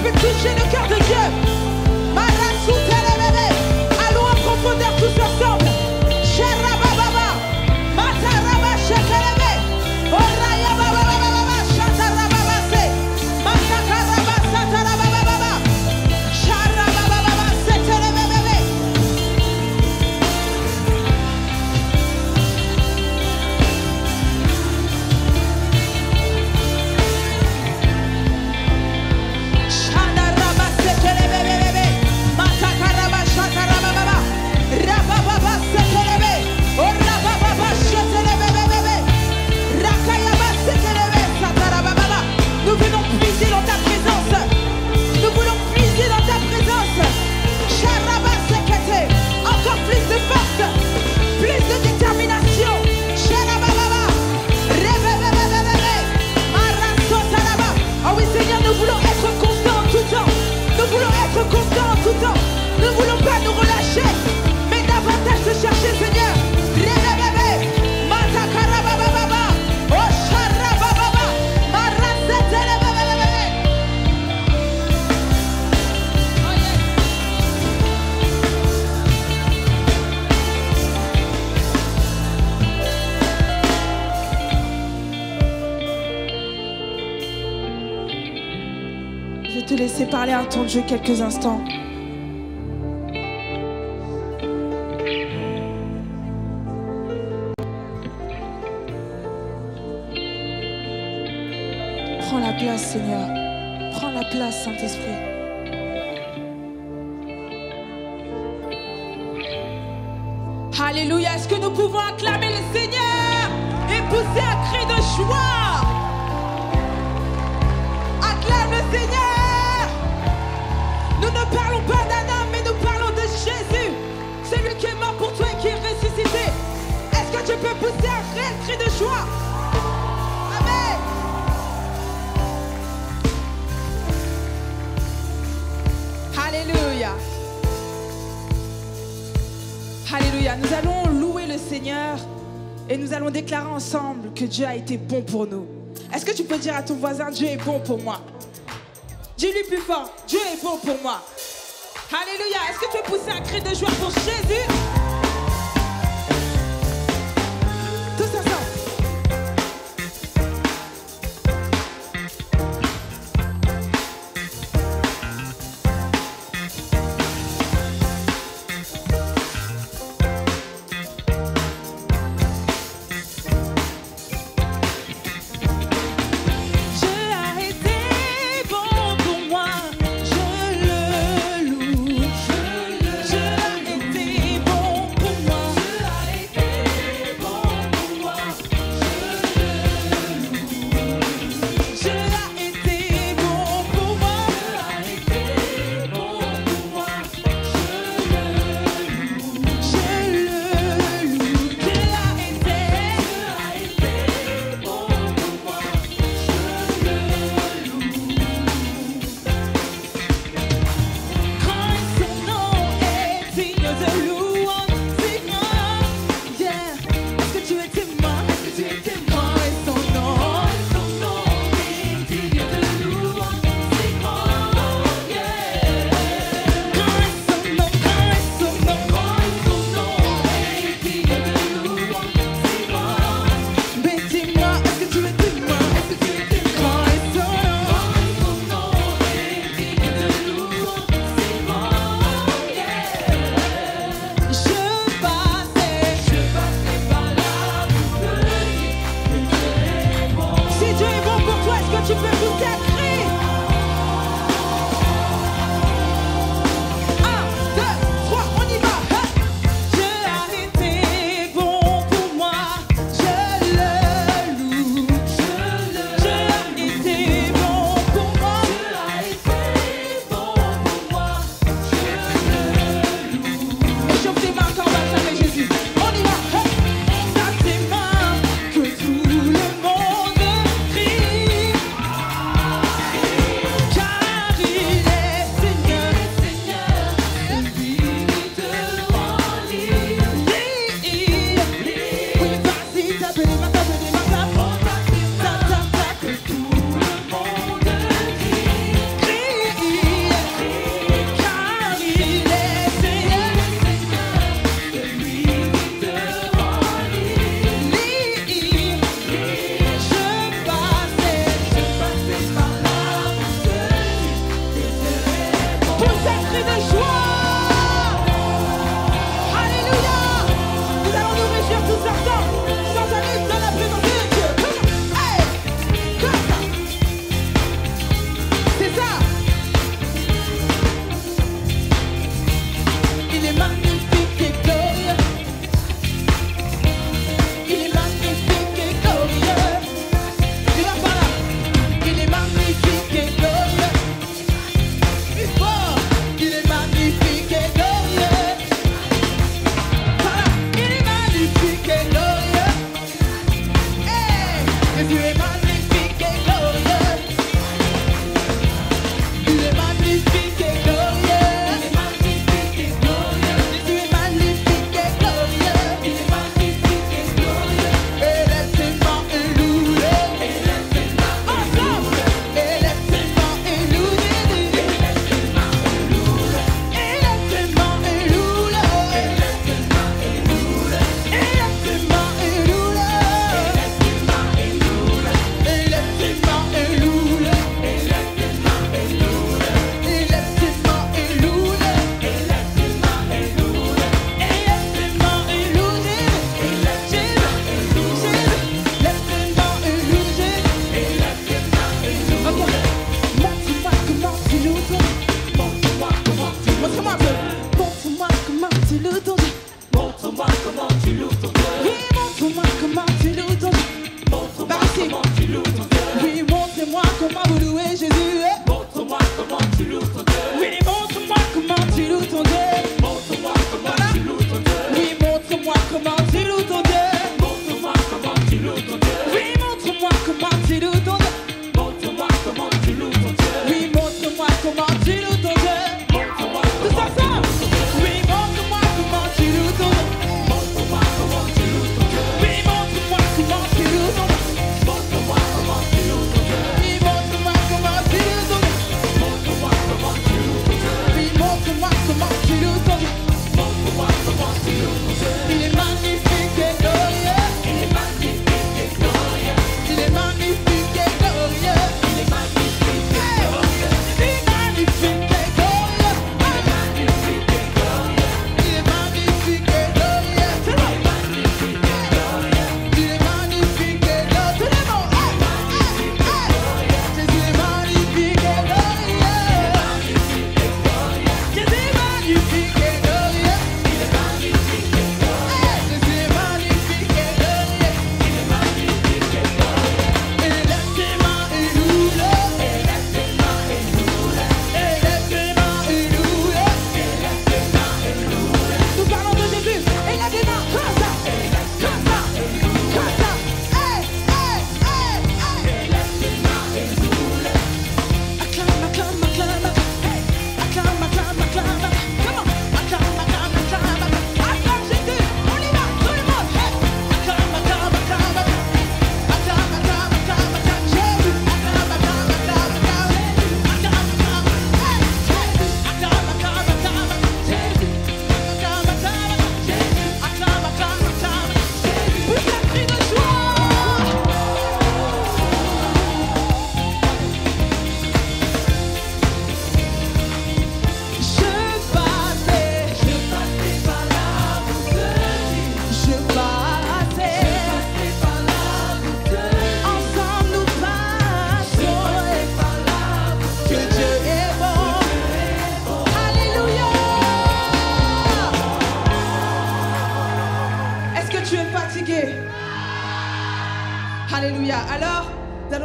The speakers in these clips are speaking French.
peut toucher le cœur de Dieu. Allons en profondeur tous ensemble. Ne voulons pas nous relâcher, mais davantage te chercher, Seigneur. Je vais te laisser parler à ton Dieu quelques instants. Prends la place, Seigneur. Prends la place, Saint-Esprit. Alléluia. Est-ce que nous pouvons acclamer le Seigneur et pousser un cri de joie? Acclame le Seigneur. Nous ne parlons pas d'un homme, mais nous parlons de Jésus. Celui qui est mort pour toi et qui est ressuscité. Est-ce que tu peux pousser un réel cri de joie? Amen. Alléluia. Alléluia. Nous allons louer le Seigneur et nous allons déclarer ensemble que Dieu a été bon pour nous. Est-ce que tu peux dire à ton voisin, Dieu est bon pour moi? Dis-lui plus fort, Dieu est bon pour moi. Alléluia. Est-ce que tu peux pousser un cri de joie pour Jésus? Tous ensemble. Bon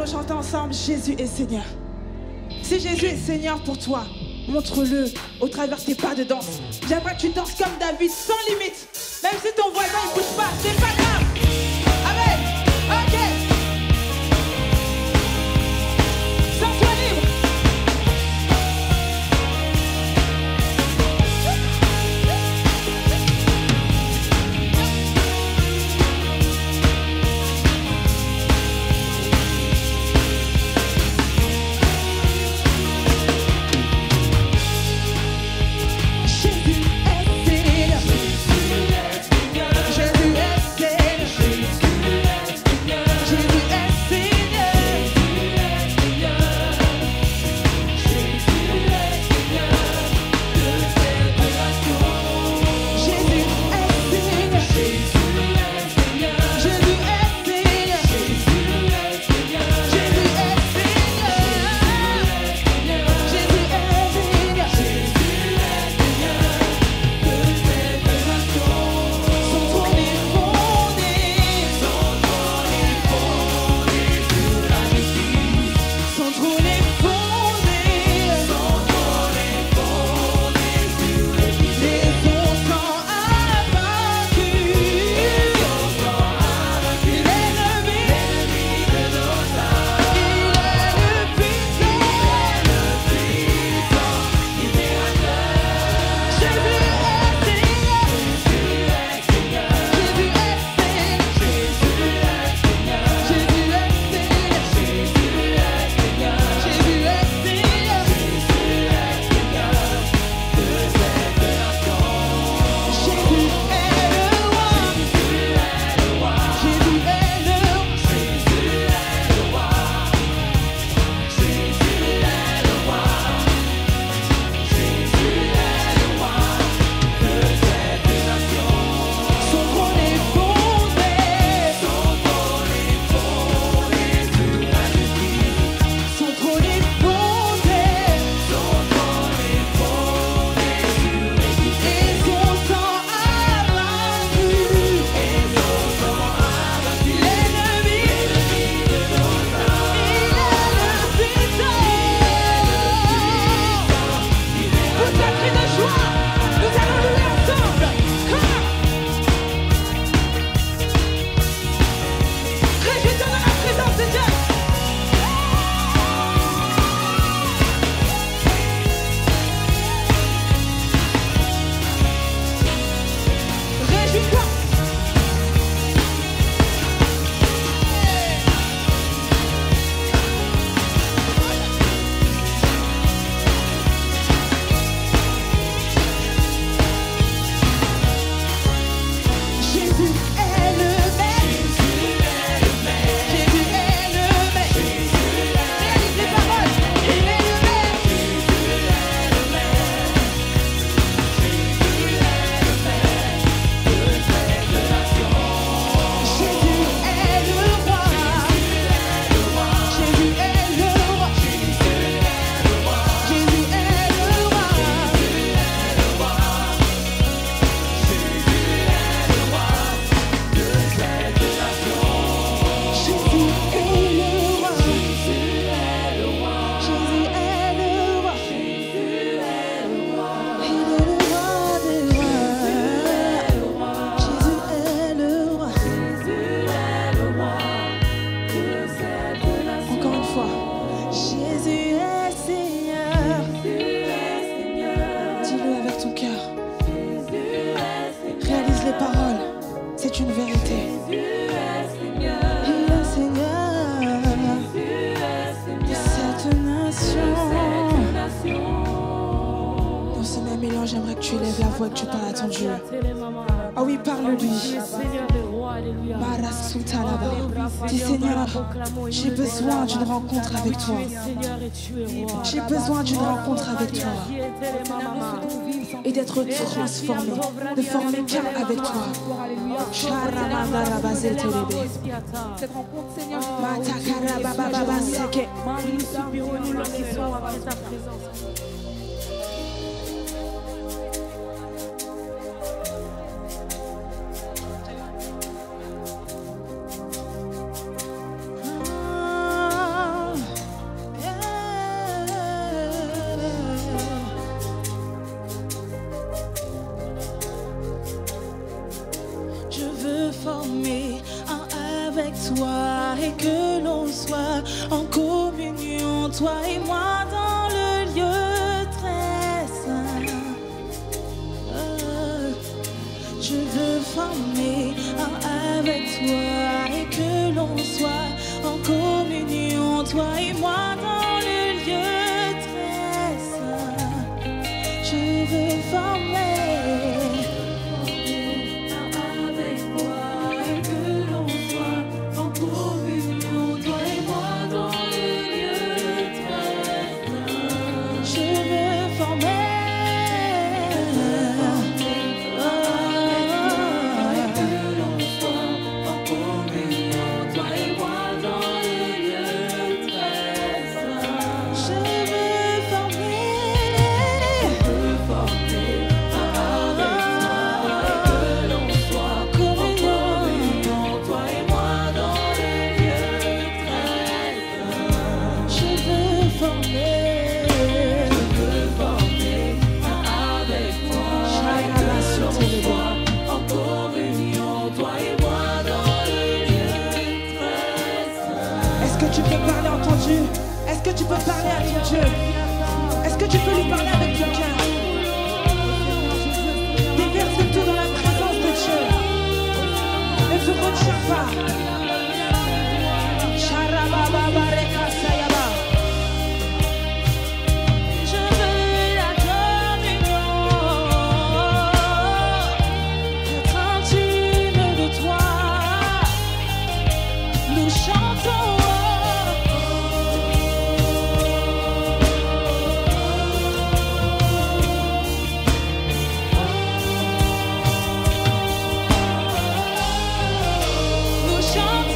allons chanter ensemble Jésus est Seigneur. Si Jésus est Seigneur pour toi, montre-le au travers de tes pas de danse. J'aimerais que tu danses comme David, sans limite. Même si ton voisin ne bouge pas, c'est pas grave. Amen. Ok. Sens-toi libre. J'aimerais que tu élèves la voix et que tu parles à ton Dieu. Ah oui, parle-lui. Dis Seigneur, j'ai besoin d'une rencontre avec toi. J'ai besoin d'une rencontre avec toi. Et d'être transformé, de former qu'un avec toi. Cette rencontre, Seigneur, toi et que l'on soit en communion, toi et moi dans le lieu très saint. Je veux former un avec toi et que l'on soit en communion, toi et moi dans le lieu très saint. Je veux former un avec toi et que l'on soit en communion, toi et moi dans le lieu très saint. Je veux former. Tu peux parler en ton Dieu? Est-ce que tu peux parler à ton Dieu? Est-ce que tu peux lui parler avec ton cœur? Déverse tout dans la présence de Dieu. Ne te retiens pas. Je veux la communion, être intime de toi. Nous chantons. Chantons.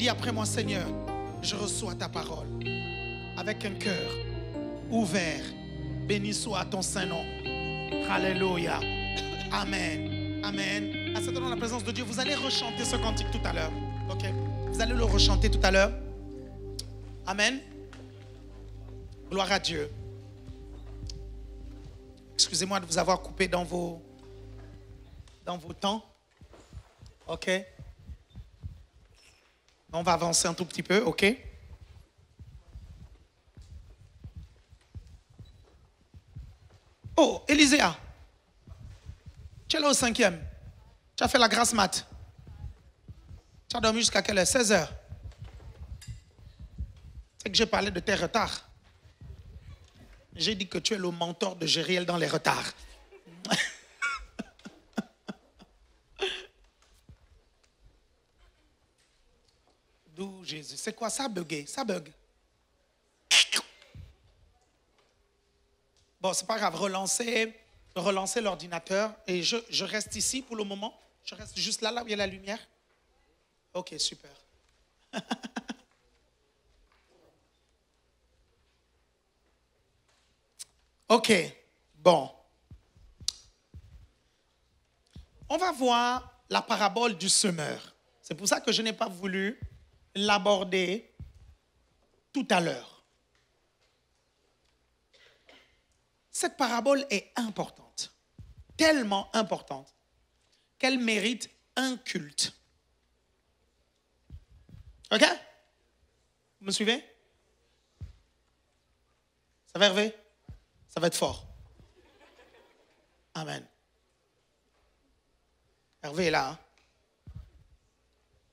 Dis après moi, Seigneur, je reçois ta parole avec un cœur ouvert. Béni soit ton Saint-Nom. Alléluia. Amen. Amen. À cette heure, dans la présence de Dieu, vous allez rechanter ce cantique tout à l'heure. Ok? Vous allez le rechanter tout à l'heure. Amen. Gloire à Dieu. Excusez-moi de vous avoir coupé dans vos temps. Ok? On va avancer un tout petit peu, ok? Oh, Élyséa, tu es là au 5e. Tu as fait la grasse mat. Tu as dormi jusqu'à quelle heure? 16 heures. C'est que j'ai parlé de tes retards. J'ai dit que tu es le mentor de Gériel dans les retards. D'où Jésus? C'est quoi? Ça a bugué. Ça bug. Bon, c'est pas grave. Relancez l'ordinateur. Et je reste ici pour le moment. Je reste juste là où il y a la lumière. Ok, super. Ok, bon. On va voir la parabole du semeur. C'est pour ça que je n'ai pas voulu l'aborder tout à l'heure. Cette parabole est importante, tellement importante, qu'elle mérite un culte. Ok? Vous me suivez? Ça va, Hervé? Ça va être fort. Amen. Hervé est là. Hein?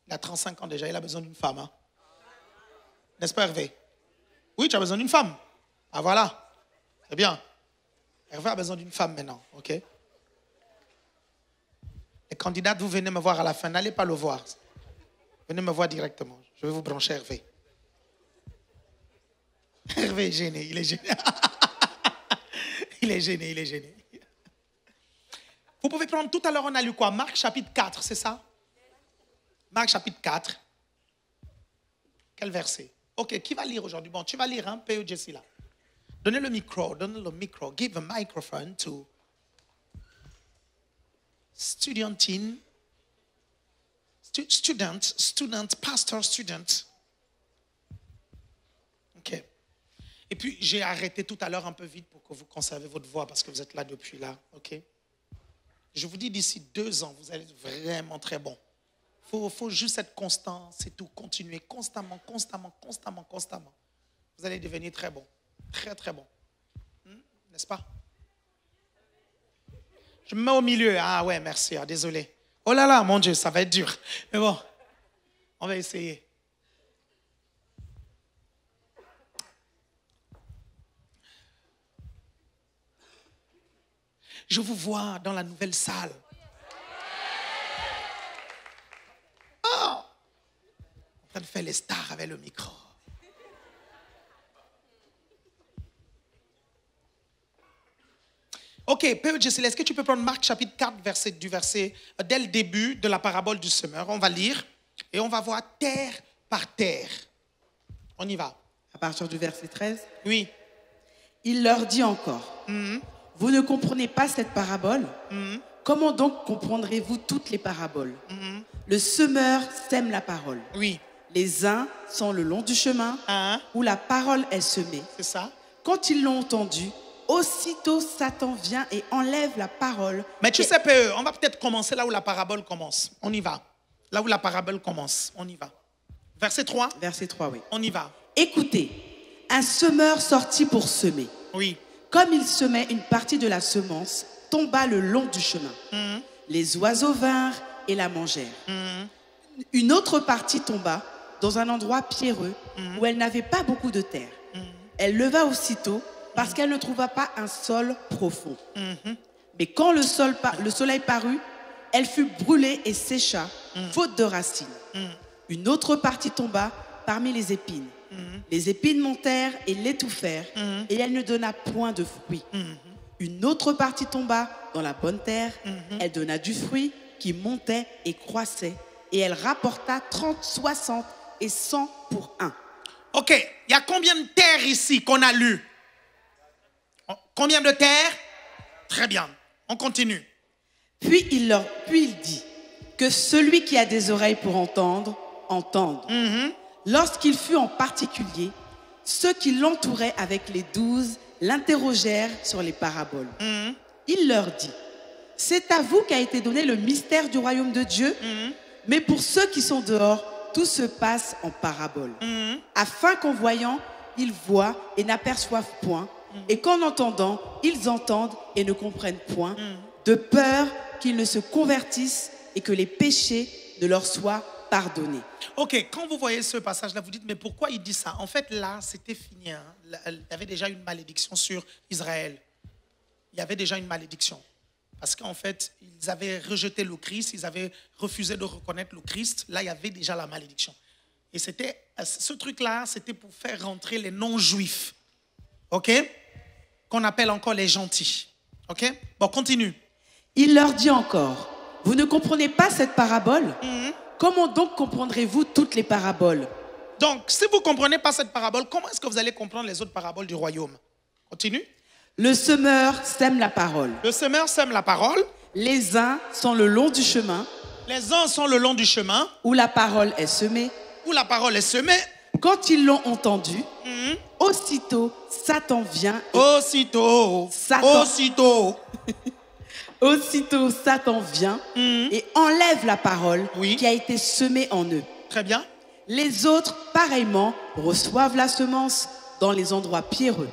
Il a 35 ans déjà, il a besoin d'une femme. Hein? N'est-ce pas, Hervé? Oui, tu as besoin d'une femme. Ah voilà, c'est bien. Hervé a besoin d'une femme maintenant, ok? Les candidates, vous venez me voir à la fin, n'allez pas le voir. Venez me voir directement, je vais vous brancher Hervé. Hervé est gêné, il est gêné. Il est gêné, il est gêné. Vous pouvez prendre, tout à l'heure on a lu quoi? Marc chapitre 4, c'est ça? Marc chapitre 4. Quel verset? Ok, qui va lire aujourd'hui? Bon, tu vas lire, hein, P.E. Jessie là. Donnez le micro. Give a microphone to student, pastor, student. Ok. Et puis, j'ai arrêté tout à l'heure un peu vite pour que vous conservez votre voix parce que vous êtes là depuis là, ok? Je vous dis, d'ici 2 ans, vous allez être vraiment très bon. Faut juste être constant, c'est tout. Continuer constamment. Vous allez devenir très bon. Très, très bon. N'est-ce pas? Je me mets au milieu. Ah ouais, merci. Ah, désolé. Oh là là, mon Dieu, ça va être dur. Mais bon, on va essayer. Je vous vois dans la nouvelle salle. Oh! En train de faire les stars avec le micro. Ok, P.E. Jessie, est-ce que tu peux prendre Marc chapitre 4, dès le début de la parabole du semeur? On va lire et on va voir terre par terre. On y va. À partir du verset 13. Oui. Il leur dit encore, vous ne comprenez pas cette parabole? Comment donc comprendrez-vous toutes les paraboles? Le semeur sème la parole. Oui. Les uns sont le long du chemin où la parole est semée. C'est ça. Quand ils l'ont entendu, aussitôt Satan vient et enlève la parole. Mais tu sais, P.E., on va peut-être commencer là où la parabole commence. On y va. Là où la parabole commence. On y va. Verset 3. Verset 3, oui. On y va. Écoutez, un semeur sortit pour semer. Oui. Comme il semait, une partie de la semence tomba le long du chemin. Les oiseaux vinrent et la mangèrent. Une autre partie tomba dans un endroit pierreux où elle n'avait pas beaucoup de terre. Elle leva aussitôt parce qu'elle ne trouva pas un sol profond. Mais quand le soleil parut, elle fut brûlée et sécha, faute de racines. Une autre partie tomba parmi les épines. Les épines montèrent et l'étouffèrent, et elle ne donna point de fruit. Une autre partie tomba dans la bonne terre. Elle donna du fruit qui montait et croissait, et elle rapporta 30, 60 et 100 pour 1. Ok, il y a combien de terres ici qu'on a lu? Combien de terres? Très bien, on continue. Puis il dit que celui qui a des oreilles pour entendre, entende. Lorsqu'il fut en particulier, ceux qui l'entouraient avec les 12 l'interrogèrent sur les paraboles. Il leur dit, c'est à vous qu'a été donné le mystère du royaume de Dieu, mais pour ceux qui sont dehors, tout se passe en paraboles, afin qu'en voyant, ils voient et n'aperçoivent point, et qu'en entendant, ils entendent et ne comprennent point, de peur qu'ils ne se convertissent et que les péchés ne leur soient pardonnés. Ok, quand vous voyez ce passage-là, vous dites, mais pourquoi il dit ça? En fait, là, c'était fini. Hein. Il y avait déjà une malédiction sur Israël. Il y avait déjà une malédiction. Parce qu'en fait, ils avaient rejeté le Christ, ils avaient refusé de reconnaître le Christ. Là, il y avait déjà la malédiction. Et c'était, ce truc-là, c'était pour faire rentrer les non-juifs. Ok? Qu'on appelle encore les gentils. Ok? Bon, continue. Il leur dit encore, vous ne comprenez pas cette parabole? Comment donc comprendrez-vous toutes les paraboles? Donc, si vous ne comprenez pas cette parabole, comment est-ce que vous allez comprendre les autres paraboles du royaume? Continue. Le semeur sème la parole. Le semeur sème la parole. Les uns sont le long du chemin. Les uns sont le long du chemin. Où la parole est semée. Où la parole est semée. Quand ils l'ont entendu, aussitôt Satan vient. Aussitôt Satan vient et enlève la parole qui a été semée en eux. Très bien. Les autres, pareillement, reçoivent la semence dans les endroits pierreux.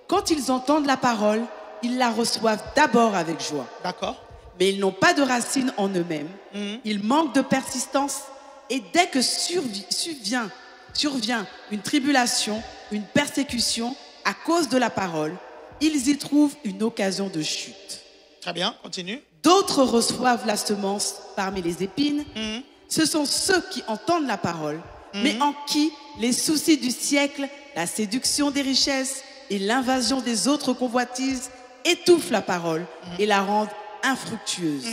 Quand ils entendent la parole, ils la reçoivent d'abord avec joie. D'accord. Mais ils n'ont pas de racines en eux-mêmes. Ils manquent de persistance. Et dès que survient une tribulation, une persécution à cause de la parole, ils y trouvent une occasion de chute. Très bien, continue. D'autres reçoivent la semence parmi les épines. Ce sont ceux qui entendent la parole, mais en qui les soucis du siècle, la séduction des richesses et l'invasion des autres convoitises étouffent la parole et la rendent infructueuse.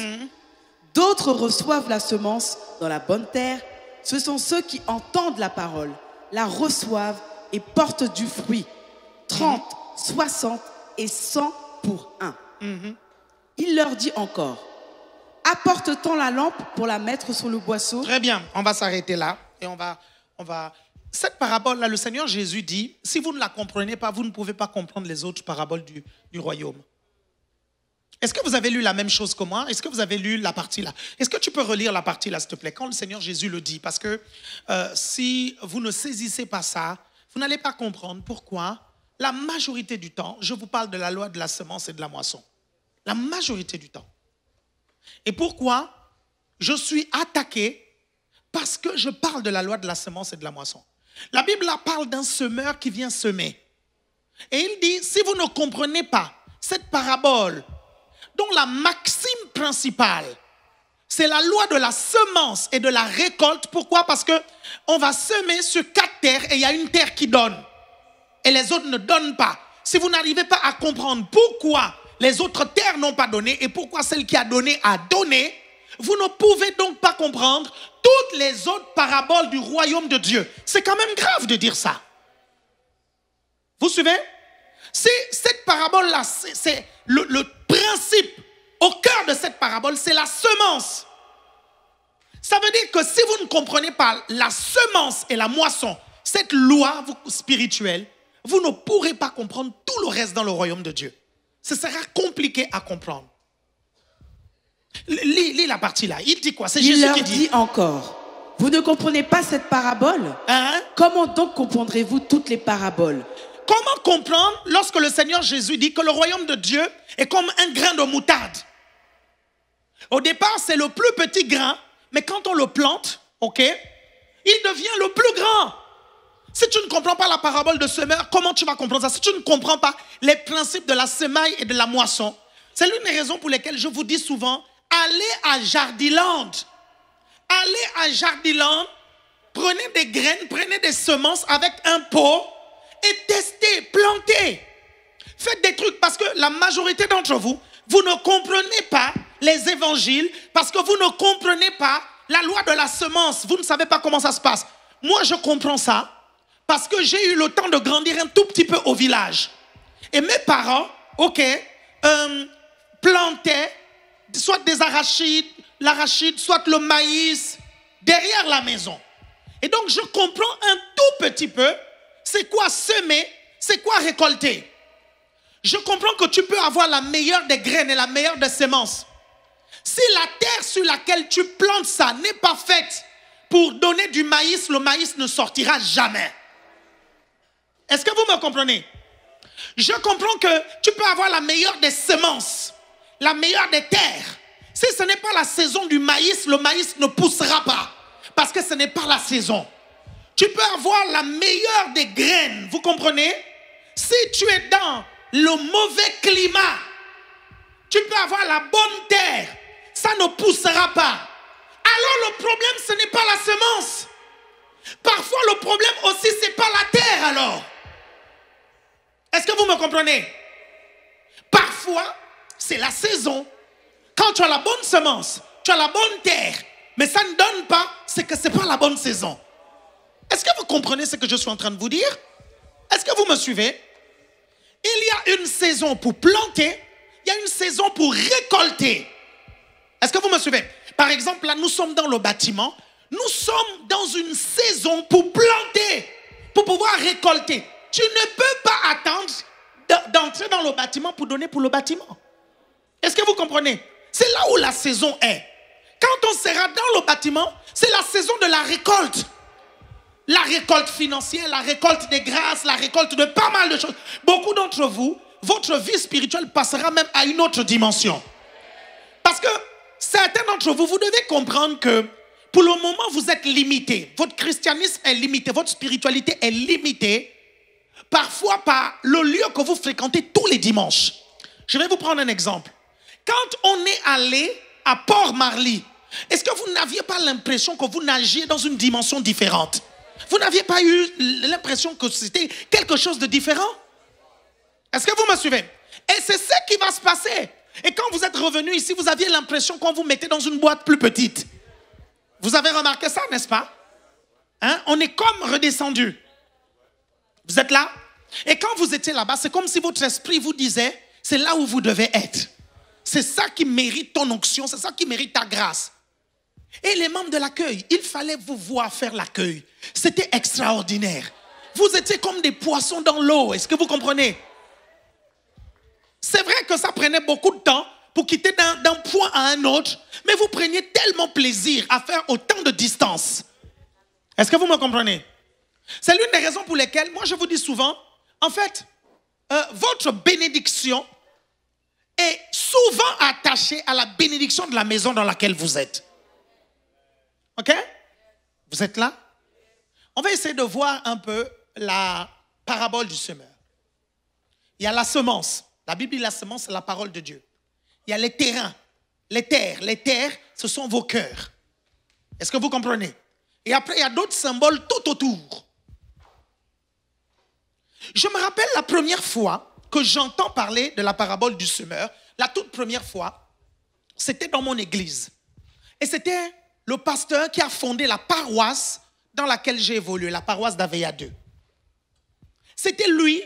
D'autres reçoivent la semence dans la bonne terre. Ce sont ceux qui entendent la parole, la reçoivent et portent du fruit. 30, 60 et 100 pour 1. Il leur dit encore, apporte-t-on la lampe pour la mettre sur le boisseau? Très bien, on va s'arrêter là et on va... Cette parabole-là, le Seigneur Jésus dit, si vous ne la comprenez pas, vous ne pouvez pas comprendre les autres paraboles du royaume. Est-ce que vous avez lu la même chose que moi? Est-ce que vous avez lu la partie là? Est-ce que tu peux relire la partie là, s'il te plaît, quand le Seigneur Jésus le dit? Parce que si vous ne saisissez pas ça, vous n'allez pas comprendre pourquoi la majorité du temps, je vous parle de la loi de la semence et de la moisson. La majorité du temps. Et pourquoi je suis attaqué? Parce que je parle de la loi de la semence et de la moisson. La Bible là parle d'un semeur qui vient semer. Et il dit, si vous ne comprenez pas cette parabole, dont la maxime principale, c'est la loi de la semence et de la récolte. Pourquoi? Parce qu'on va semer sur 4 terres et il y a une terre qui donne. Et les autres ne donnent pas. Si vous n'arrivez pas à comprendre pourquoi les autres terres n'ont pas donné et pourquoi celle qui a donné a donné, vous ne pouvez donc pas comprendre toutes les autres paraboles du royaume de Dieu. C'est quand même grave de dire ça. Vous suivez? Cette parabole-là, c'est le principe au cœur de cette parabole, c'est la semence. Ça veut dire que si vous ne comprenez pas la semence et la moisson, cette loi spirituelle, vous ne pourrez pas comprendre tout le reste dans le royaume de Dieu. Ce sera compliqué à comprendre. Lis la partie là. Il dit quoi? C'est Jésus qui dit. Il leur dit encore, vous ne comprenez pas cette parabole? Comment donc comprendrez-vous toutes les paraboles? Comment comprendre lorsque le Seigneur Jésus dit que le royaume de Dieu est comme un grain de moutarde? Au départ, c'est le plus petit grain, mais quand on le plante, ok, il devient le plus grand. Si tu ne comprends pas la parabole de semeur, comment tu vas comprendre ça? Si tu ne comprends pas les principes de la semaille et de la moisson, c'est l'une des raisons pour lesquelles je vous dis souvent, allez à Jardiland. Allez à Jardiland, prenez des graines, prenez des semences avec un pot et testez, plantez. Faites des trucs parce que la majorité d'entre vous, vous ne comprenez pas les évangiles parce que vous ne comprenez pas la loi de la semence. Vous ne savez pas comment ça se passe. moi je comprends ça parce que j'ai eu le temps de grandir un tout petit peu au village. Et mes parents, plantaient soit des arachides, l'arachide, soit le maïs derrière la maison. Et donc je comprends un tout petit peu c'est quoi semer, c'est quoi récolter. Je comprends que tu peux avoir la meilleure des graines et la meilleure des semences. Si la terre sur laquelle tu plantes ça n'est pas faite pour donner du maïs, le maïs ne sortira jamais. Est-ce que vous me comprenez? Je comprends que tu peux avoir la meilleure des semences, la meilleure des terres. Si ce n'est pas la saison du maïs, le maïs ne poussera pas parce que ce n'est pas la saison. Tu peux avoir la meilleure des graines, vous comprenez? Si tu es dans le mauvais climat, tu peux avoir la bonne terre, ça ne poussera pas. Alors le problème, ce n'est pas la semence. Parfois le problème aussi, ce n'est pas la terre alors. Est-ce que vous me comprenez? Parfois, c'est la saison. Quand tu as la bonne semence, tu as la bonne terre, mais ça ne donne pas, c'est que ce n'est pas la bonne saison. Est-ce que vous comprenez ce que je suis en train de vous dire? Est-ce que vous me suivez? Il y a une saison pour planter, il y a une saison pour récolter. Est-ce que vous me suivez? Par exemple, là, nous sommes dans le bâtiment. Nous sommes dans une saison pour planter, pour pouvoir récolter. Tu ne peux pas attendre d'entrer dans le bâtiment pour donner pour le bâtiment. Est-ce que vous comprenez? C'est là où la saison est. Quand on sera dans le bâtiment, c'est la saison de la récolte. La récolte financière, la récolte des grâces, la récolte de pas mal de choses. Beaucoup d'entre vous, votre vie spirituelle passera même à une autre dimension. Parce que certains d'entre vous, vous devez comprendre que pour le moment, vous êtes limités. Votre christianisme est limité, votre spiritualité est limitée. Parfois par le lieu que vous fréquentez tous les dimanches. Je vais vous prendre un exemple. Quand on est allé à Port-Marly, est-ce que vous n'aviez pas l'impression que vous nagiez dans une dimension différente? Vous n'aviez pas eu l'impression que c'était quelque chose de différent? Est-ce que vous me suivez? Et c'est ce qui va se passer. Et quand vous êtes revenu ici, vous aviez l'impression qu'on vous mettait dans une boîte plus petite. Vous avez remarqué ça, n'est-ce pas? Hein? On est comme redescendu. Vous êtes là? Et quand vous étiez là-bas, c'est comme si votre esprit vous disait, c'est là où vous devez être. C'est ça qui mérite ton onction, c'est ça qui mérite ta grâce. Et les membres de l'accueil, il fallait vous voir faire l'accueil. C'était extraordinaire. Vous étiez comme des poissons dans l'eau. Est-ce que vous comprenez? C'est vrai que ça prenait beaucoup de temps pour quitter d'un point à un autre, mais vous preniez tellement plaisir à faire autant de distance. Est-ce que vous me comprenez? C'est l'une des raisons pour lesquelles, moi je vous dis souvent, en fait, votre bénédiction est souvent attachée à la bénédiction de la maison dans laquelle vous êtes. Ok? Vous êtes là? On va essayer de voir un peu la parabole du semeur. Il y a la semence. La Bible dit la semence, c'est la parole de Dieu. Il y a les terrains, les terres. Les terres, ce sont vos cœurs. Est-ce que vous comprenez? Et après, il y a d'autres symboles tout autour. Je me rappelle la première fois que j'entends parler de la parabole du semeur, la toute première fois, c'était dans mon église. Et c'était le pasteur qui a fondé la paroisse dans laquelle j'ai évolué, la paroisse d'Aveya 2. C'était lui,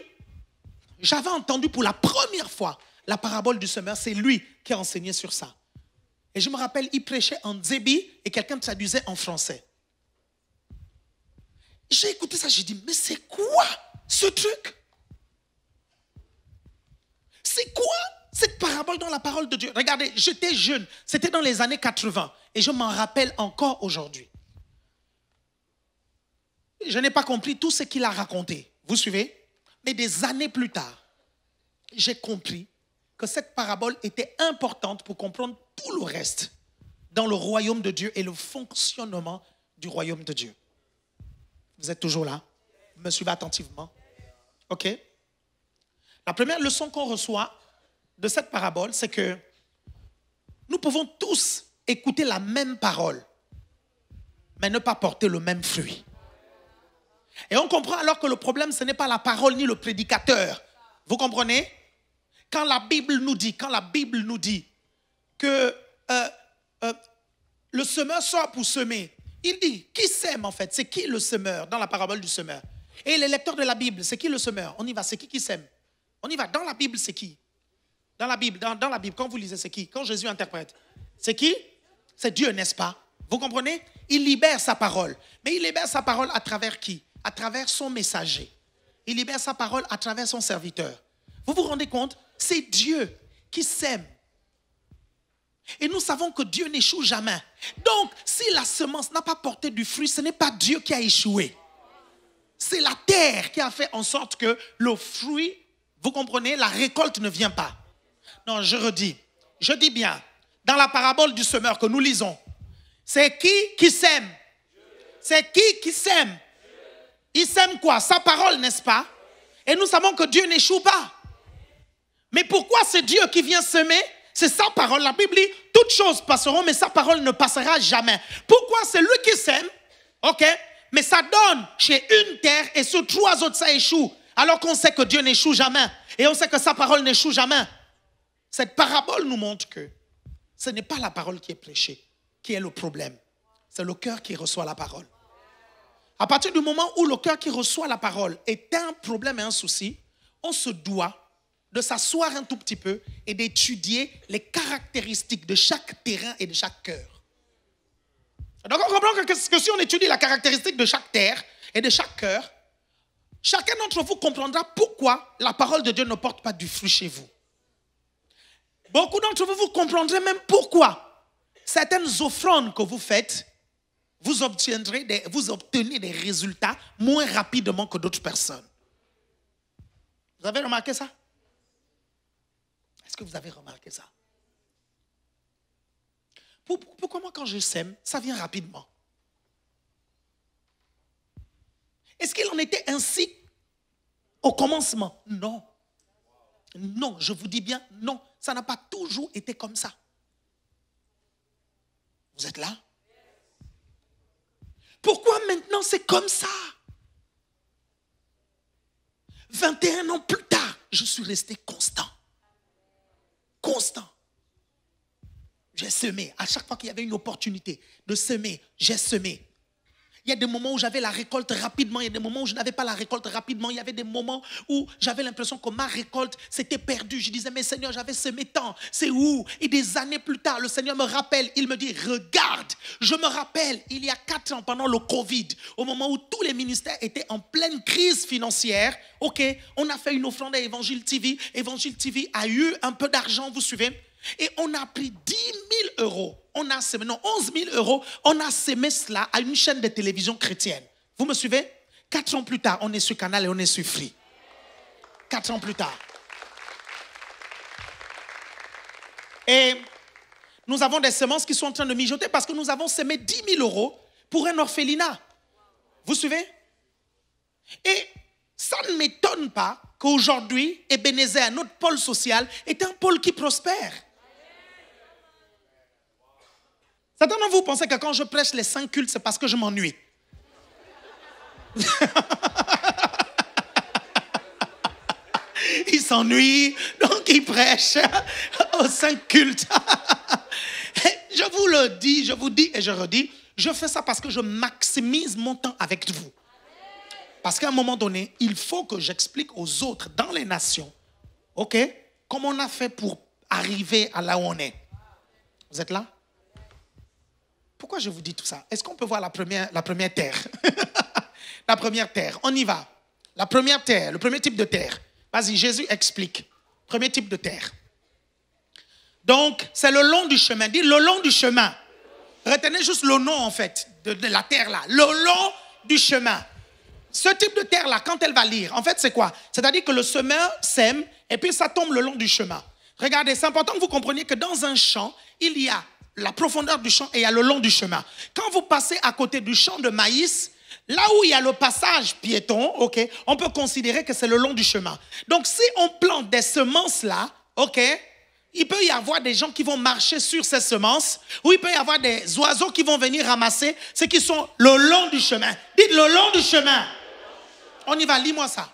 j'avais entendu pour la première fois la parabole du semeur, c'est lui qui a enseigné sur ça. Et je me rappelle, il prêchait en Dzebi et quelqu'un traduisait en français. J'ai écouté ça, j'ai dit, mais c'est quoi ce truc? C'est quoi cette parabole dans la parole de Dieu? Regardez, j'étais jeune, c'était dans les années 80 et je m'en rappelle encore aujourd'hui. Je n'ai pas compris tout ce qu'il a raconté, vous suivez? Mais des années plus tard, j'ai compris que cette parabole était importante pour comprendre tout le reste dans le royaume de Dieu et le fonctionnement du royaume de Dieu. Vous êtes toujours là? Vous me suivez attentivement? Ok? La première leçon qu'on reçoit de cette parabole, c'est que nous pouvons tous écouter la même parole, mais ne pas porter le même fruit. Et on comprend alors que le problème, ce n'est pas la parole ni le prédicateur. Vous comprenez? Quand la Bible nous dit que le semeur sort pour semer, Il dit, qui sème en fait? C'est qui le semeur dans la parabole du semeur? Et les lecteurs de la Bible, c'est qui le semeur? On y va, c'est qui sème? On y va, dans la Bible, c'est qui? Dans la Bible, quand vous lisez, c'est qui? Quand Jésus interprète, c'est qui? C'est Dieu, n'est-ce pas? Vous comprenez? Il libère sa parole. Mais il libère sa parole à travers qui? À travers son messager. Il libère sa parole à travers son serviteur. Vous vous rendez compte? C'est Dieu qui sème. Et nous savons que Dieu n'échoue jamais. Donc, si la semence n'a pas porté du fruit, ce n'est pas Dieu qui a échoué. C'est la terre qui a fait en sorte que le fruit, vous comprenez, la récolte ne vient pas. Non, je dis bien, dans la parabole du semeur que nous lisons, c'est qui sème? C'est qui sème? Il sème quoi? Sa parole, n'est-ce pas? Et nous savons que Dieu n'échoue pas. Mais pourquoi c'est Dieu qui vient semer? C'est sa parole. La Bible dit, toutes choses passeront, mais sa parole ne passera jamais. Pourquoi c'est lui qui sème? Ok? Mais ça donne chez une terre et sur 3 autres, ça échoue. Alors qu'on sait que Dieu n'échoue jamais. Et on sait que sa parole n'échoue jamais. Cette parabole nous montre que ce n'est pas la parole qui est prêchée qui est le problème. C'est le cœur qui reçoit la parole. À partir du moment où le cœur qui reçoit la parole est un problème et un souci, on se doit de s'asseoir un tout petit peu et d'étudier les caractéristiques de chaque terrain et de chaque cœur. Donc on comprend que si on étudie la caractéristique de chaque terre et de chaque cœur, chacun d'entre vous comprendra pourquoi la parole de Dieu ne porte pas du fruit chez vous. Beaucoup d'entre vous, vous comprendrez même pourquoi certaines offrandes que vous faites, vous obtenez des résultats moins rapidement que d'autres personnes. Vous avez remarqué ça? Est-ce que vous avez remarqué ça? Pourquoi moi quand je sème, ça vient rapidement? Est-ce qu'il en était ainsi au commencement? Non. Non, je vous dis bien non. Ça n'a pas toujours été comme ça. Vous êtes là? Pourquoi maintenant c'est comme ça? 21 ans plus tard, je suis resté constant. Constant. J'ai semé. À chaque fois qu'il y avait une opportunité de semer, j'ai semé. Il y a des moments où j'avais la récolte rapidement, il y a des moments où je n'avais pas la récolte rapidement, il y avait des moments où j'avais l'impression que ma récolte s'était perdue. Je disais, mais Seigneur, j'avais semé tant, c'est où? Et des années plus tard, le Seigneur me rappelle, il me dit, regarde, je me rappelle, il y a 4 ans, pendant le Covid, au moment où tous les ministères étaient en pleine crise financière, ok, on a fait une offrande à Évangile TV, Évangile TV a eu un peu d'argent, vous suivez? Et on a pris 10 000 euros, on a semé, non, 11 000 euros, on a semé cela à une chaîne de télévision chrétienne. Vous me suivez? 4 ans plus tard, on est sur Canal et on est sur Free. 4 ans plus tard. Et nous avons des semences qui sont en train de mijoter parce que nous avons semé 10 000 euros pour un orphelinat. Vous suivez? Et ça ne m'étonne pas qu'aujourd'hui, Ebenezer, notre pôle social, est un pôle qui prospère. Certains d'entre vous pensez que quand je prêche les 5 cultes, c'est parce que je m'ennuie. Il s'ennuie, donc il prêche aux 5 cultes. Je vous le dis, je vous dis et je redis, je fais ça parce que je maximise mon temps avec vous. Parce qu'à un moment donné, il faut que j'explique aux autres dans les nations, ok, comment on a fait pour arriver à là où on est. Vous êtes là? Pourquoi je vous dis tout ça? Est-ce qu'on peut voir la première terre? La première terre, on y va. La première terre, le premier type de terre. Vas-y, Jésus explique. Premier type de terre. Donc, c'est le long du chemin. Dis le long du chemin. Retenez juste le nom en fait de la terre là. Le long du chemin. Ce type de terre là, quand elle va lire, en fait c'est quoi? C'est-à-dire que le semeur sème et puis ça tombe le long du chemin. Regardez, c'est important que vous compreniez que dans un champ, il y a la profondeur du champ et il y a le long du chemin. Quand vous passez à côté du champ de maïs, là où il y a le passage piéton, ok, on peut considérer que c'est le long du chemin. Donc si on plante des semences là, ok, il peut y avoir des gens qui vont marcher sur ces semences, ou il peut y avoir des oiseaux qui vont venir ramasser ceux qui sont le long du chemin. Dites le long du chemin. On y va, lis-moi ça.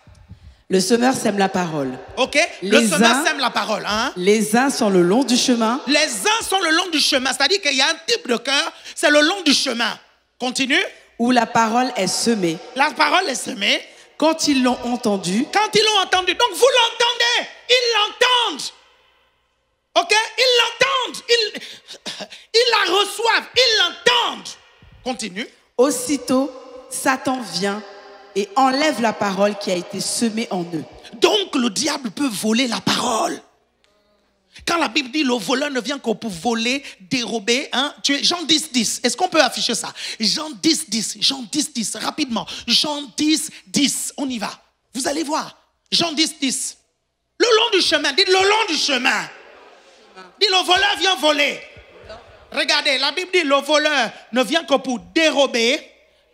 Le semeur sème la parole. Ok, le semeur sème la parole. Hein? Les uns sont le long du chemin. Les uns sont le long du chemin, c'est-à-dire qu'il y a un type de cœur, c'est le long du chemin. Continue. où la parole est semée. La parole est semée. Quand ils l'ont entendue, Quand ils l'ont entendu. Donc vous l'entendez. Ils l'entendent. Ok? Ils l'entendent. Ils la reçoivent. Ils l'entendent. Continue. aussitôt, Satan vient et enlève la parole qui a été semée en eux. Donc le diable peut voler la parole. Quand la Bible dit le voleur ne vient que pour voler, dérober, hein, Jean 10, 10. Est-ce qu'on peut afficher ça? Jean 10, 10. Jean 10, 10. Rapidement. Jean 10, 10. On y va. Vous allez voir. Jean 10, 10. Le long du chemin. Dites le long du chemin. Dites le voleur vient voler. Regardez, la Bible dit le voleur ne vient que pour dérober,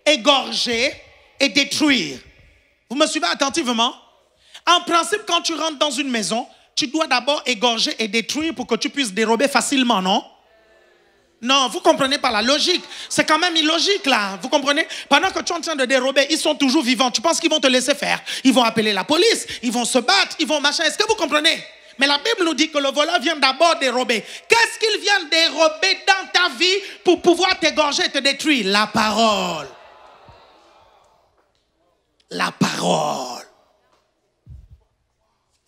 égorger et détruire. Vous me suivez attentivement? En principe, quand tu rentres dans une maison, tu dois d'abord égorger et détruire pour que tu puisses dérober facilement, non? Non, vous ne comprenez pas la logique. C'est quand même illogique là, vous comprenez? Pendant que tu es en train de dérober, ils sont toujours vivants. Tu penses qu'ils vont te laisser faire? Ils vont appeler la police, ils vont se battre, ils vont machin. Est-ce que vous comprenez? Mais la Bible nous dit que le voleur vient d'abord dérober. Qu'est-ce qu'il vient dérober dans ta vie pour pouvoir t'égorger et te détruire? La parole. La parole.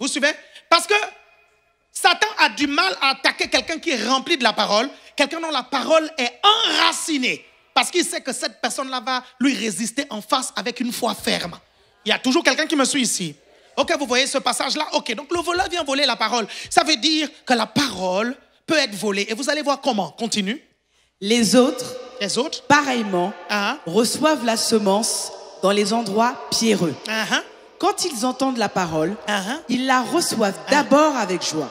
Vous suivez? Parce que Satan a du mal à attaquer quelqu'un qui est rempli de la parole, quelqu'un dont la parole est enracinée, parce qu'il sait que cette personne-là va lui résister en face avec une foi ferme. Il y a toujours quelqu'un qui me suit ici. Ok, vous voyez ce passage-là? Ok, donc le voleur vient voler la parole. Ça veut dire que la parole peut être volée. Et vous allez voir comment. Continue. Les autres, pareillement, reçoivent la semence dans les endroits pierreux. Quand ils entendent la parole, ils la reçoivent d'abord avec joie.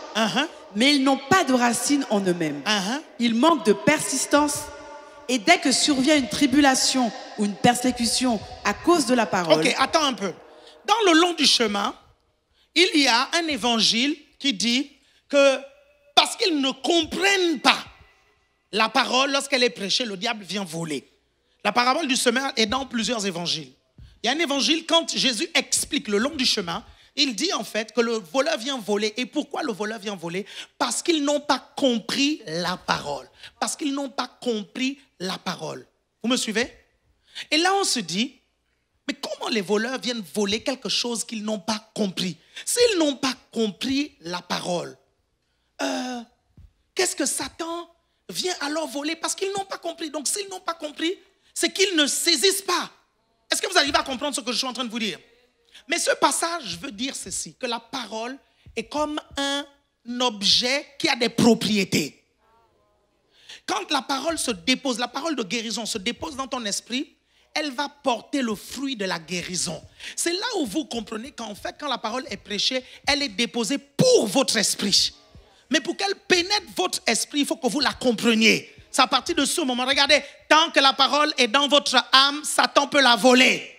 Mais ils n'ont pas de racines en eux-mêmes. Ils manquent de persistance. Et dès que survient une tribulation ou une persécution à cause de la parole... Ok, attends un peu. Dans le long du chemin, il y a un évangile qui dit que parce qu'ils ne comprennent pas la parole, lorsqu'elle est prêchée, le diable vient voler. La parabole du semeur est dans plusieurs évangiles. Il y a un évangile, quand Jésus explique le long du chemin, il dit en fait que le voleur vient voler. Et pourquoi le voleur vient voler? Parce qu'ils n'ont pas compris la parole. Parce qu'ils n'ont pas compris la parole. Vous me suivez? Et là, on se dit, mais comment les voleurs viennent voler quelque chose qu'ils n'ont pas compris? S'ils n'ont pas compris la parole, qu'est-ce que Satan vient alors voler? Parce qu'ils n'ont pas compris. Donc s'ils n'ont pas compris, c'est qu'ils ne saisissent pas. Est-ce que vous arrivez à comprendre ce que je suis en train de vous dire? Mais ce passage veut dire ceci, que la parole est comme un objet qui a des propriétés. Quand la parole se dépose, la parole de guérison se dépose dans ton esprit, elle va porter le fruit de la guérison. C'est là où vous comprenez qu'en fait, quand la parole est prêchée, elle est déposée pour votre esprit. Mais pour qu'elle pénètre votre esprit, il faut que vous la compreniez. C'est à partir de ce moment, regardez, tant que la parole est dans votre âme, Satan peut la voler.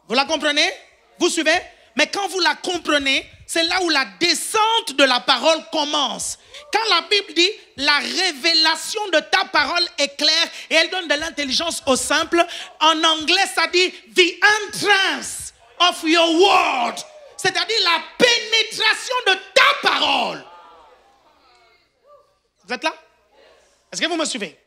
Vous la comprenez? Vous suivez? Mais quand vous la comprenez, c'est là où la descente de la parole commence. Quand la Bible dit la révélation de ta parole est claire et elle donne de l'intelligence aux simples, en anglais ça dit the entrance of your word, c'est-à-dire la pénétration de ta parole. Vous êtes là? Est-ce que vous me suivez?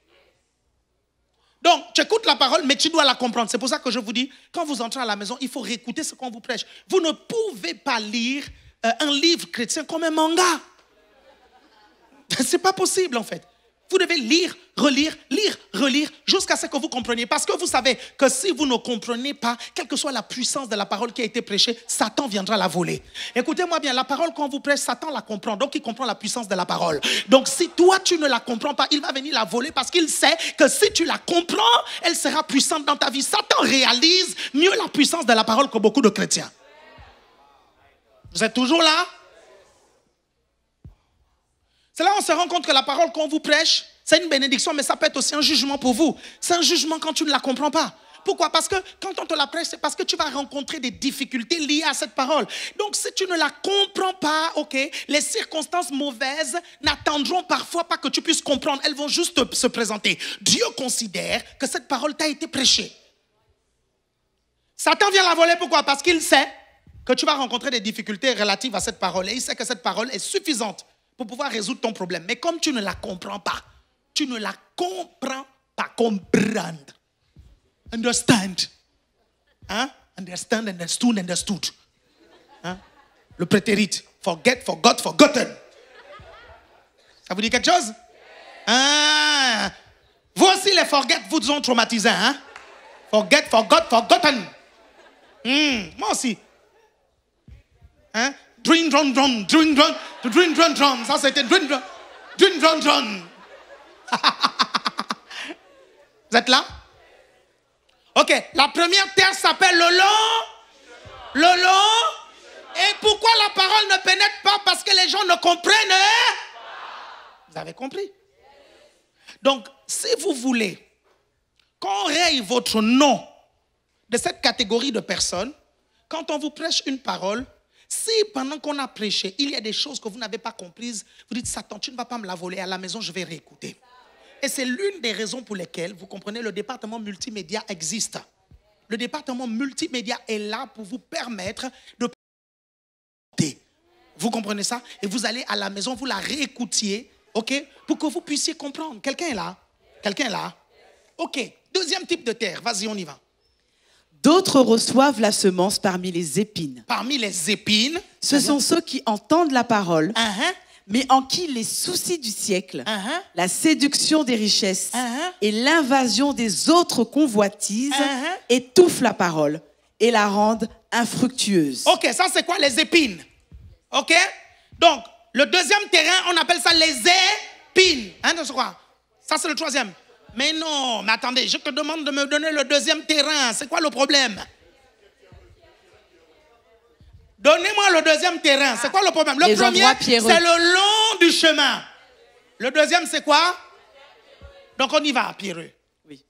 Donc, tu écoutes la parole, mais tu dois la comprendre. C'est pour ça que je vous dis, quand vous entrez à la maison, il faut réécouter ce qu'on vous prêche. Vous ne pouvez pas lire un livre chrétien comme un manga. C'est pas possible, en fait. Vous devez lire, relire, jusqu'à ce que vous compreniez. Parce que vous savez que si vous ne comprenez pas, quelle que soit la puissance de la parole qui a été prêchée, Satan viendra la voler. Écoutez-moi bien, la parole qu'on vous prêche, Satan la comprend. Donc, il comprend la puissance de la parole. Donc, si toi, tu ne la comprends pas, il va venir la voler parce qu'il sait que si tu la comprends, elle sera puissante dans ta vie. Satan réalise mieux la puissance de la parole que beaucoup de chrétiens. Vous êtes toujours là? C'est là où on se rend compte que la parole qu'on vous prêche, c'est une bénédiction, mais ça peut être aussi un jugement pour vous. C'est un jugement quand tu ne la comprends pas. Pourquoi? Parce que quand on te la prêche, c'est parce que tu vas rencontrer des difficultés liées à cette parole. Donc si tu ne la comprends pas, ok, les circonstances mauvaises n'attendront parfois pas que tu puisses comprendre. Elles vont juste se présenter. Dieu considère que cette parole t'a été prêchée. Satan vient la voler, pourquoi? Parce qu'il sait que tu vas rencontrer des difficultés relatives à cette parole. Et il sait que cette parole est suffisante pour pouvoir résoudre ton problème. Mais comme tu ne la comprends pas, Pas comprendre. Understand. Hein? Understand, understood, understood. Hein? Le prétérit. Forget, forgot, forgotten. Ça vous dit quelque chose? Ah. Vous aussi, les forget vous ont traumatisé. Hein? Forget, forgot, forgotten. Moi aussi. Hein? Dream, drum, drum, dream, drum, dream, drum, drum. Ça, c'était dream, drum, dream, drum, drum. Vous êtes là? Ok, la première terre s'appelle le long. Le long. Et pourquoi la parole ne pénètre pas? Parce que les gens ne comprennent. Vous avez compris? Donc, si vous voulez qu'on raye votre nom de cette catégorie de personnes, quand on vous prêche une parole, si pendant qu'on a prêché, il y a des choses que vous n'avez pas comprises, vous dites, Satan, tu ne vas pas me la voler, à la maison, je vais réécouter. Et c'est l'une des raisons pour lesquelles, vous comprenez, le département multimédia existe. Le département multimédia est là pour vous permettre de... Vous comprenez ça? Et vous allez à la maison, vous la réécoutiez, ok? Pour que vous puissiez comprendre. Quelqu'un est là? Quelqu'un est là? Ok. Deuxième type de terre. Vas-y, on y va. D'autres reçoivent la semence parmi les épines. Parmi les épines. Ce sont ceux qui entendent la parole, mais en qui les soucis du siècle, la séduction des richesses et l'invasion des autres convoitises étouffent la parole et la rendent infructueuse. Ok, ça c'est quoi les épines? Ok? Donc, le deuxième terrain, on appelle ça les épines. Hein, c'est quoi? Ça c'est le troisième. Mais non, mais attendez, je te demande de me donner le deuxième terrain. C'est quoi le problème? Donnez-moi le deuxième terrain. C'est quoi le problème? Le premier, c'est le long du chemin. Le deuxième, c'est quoi? Donc on y va, pierreux. Oui.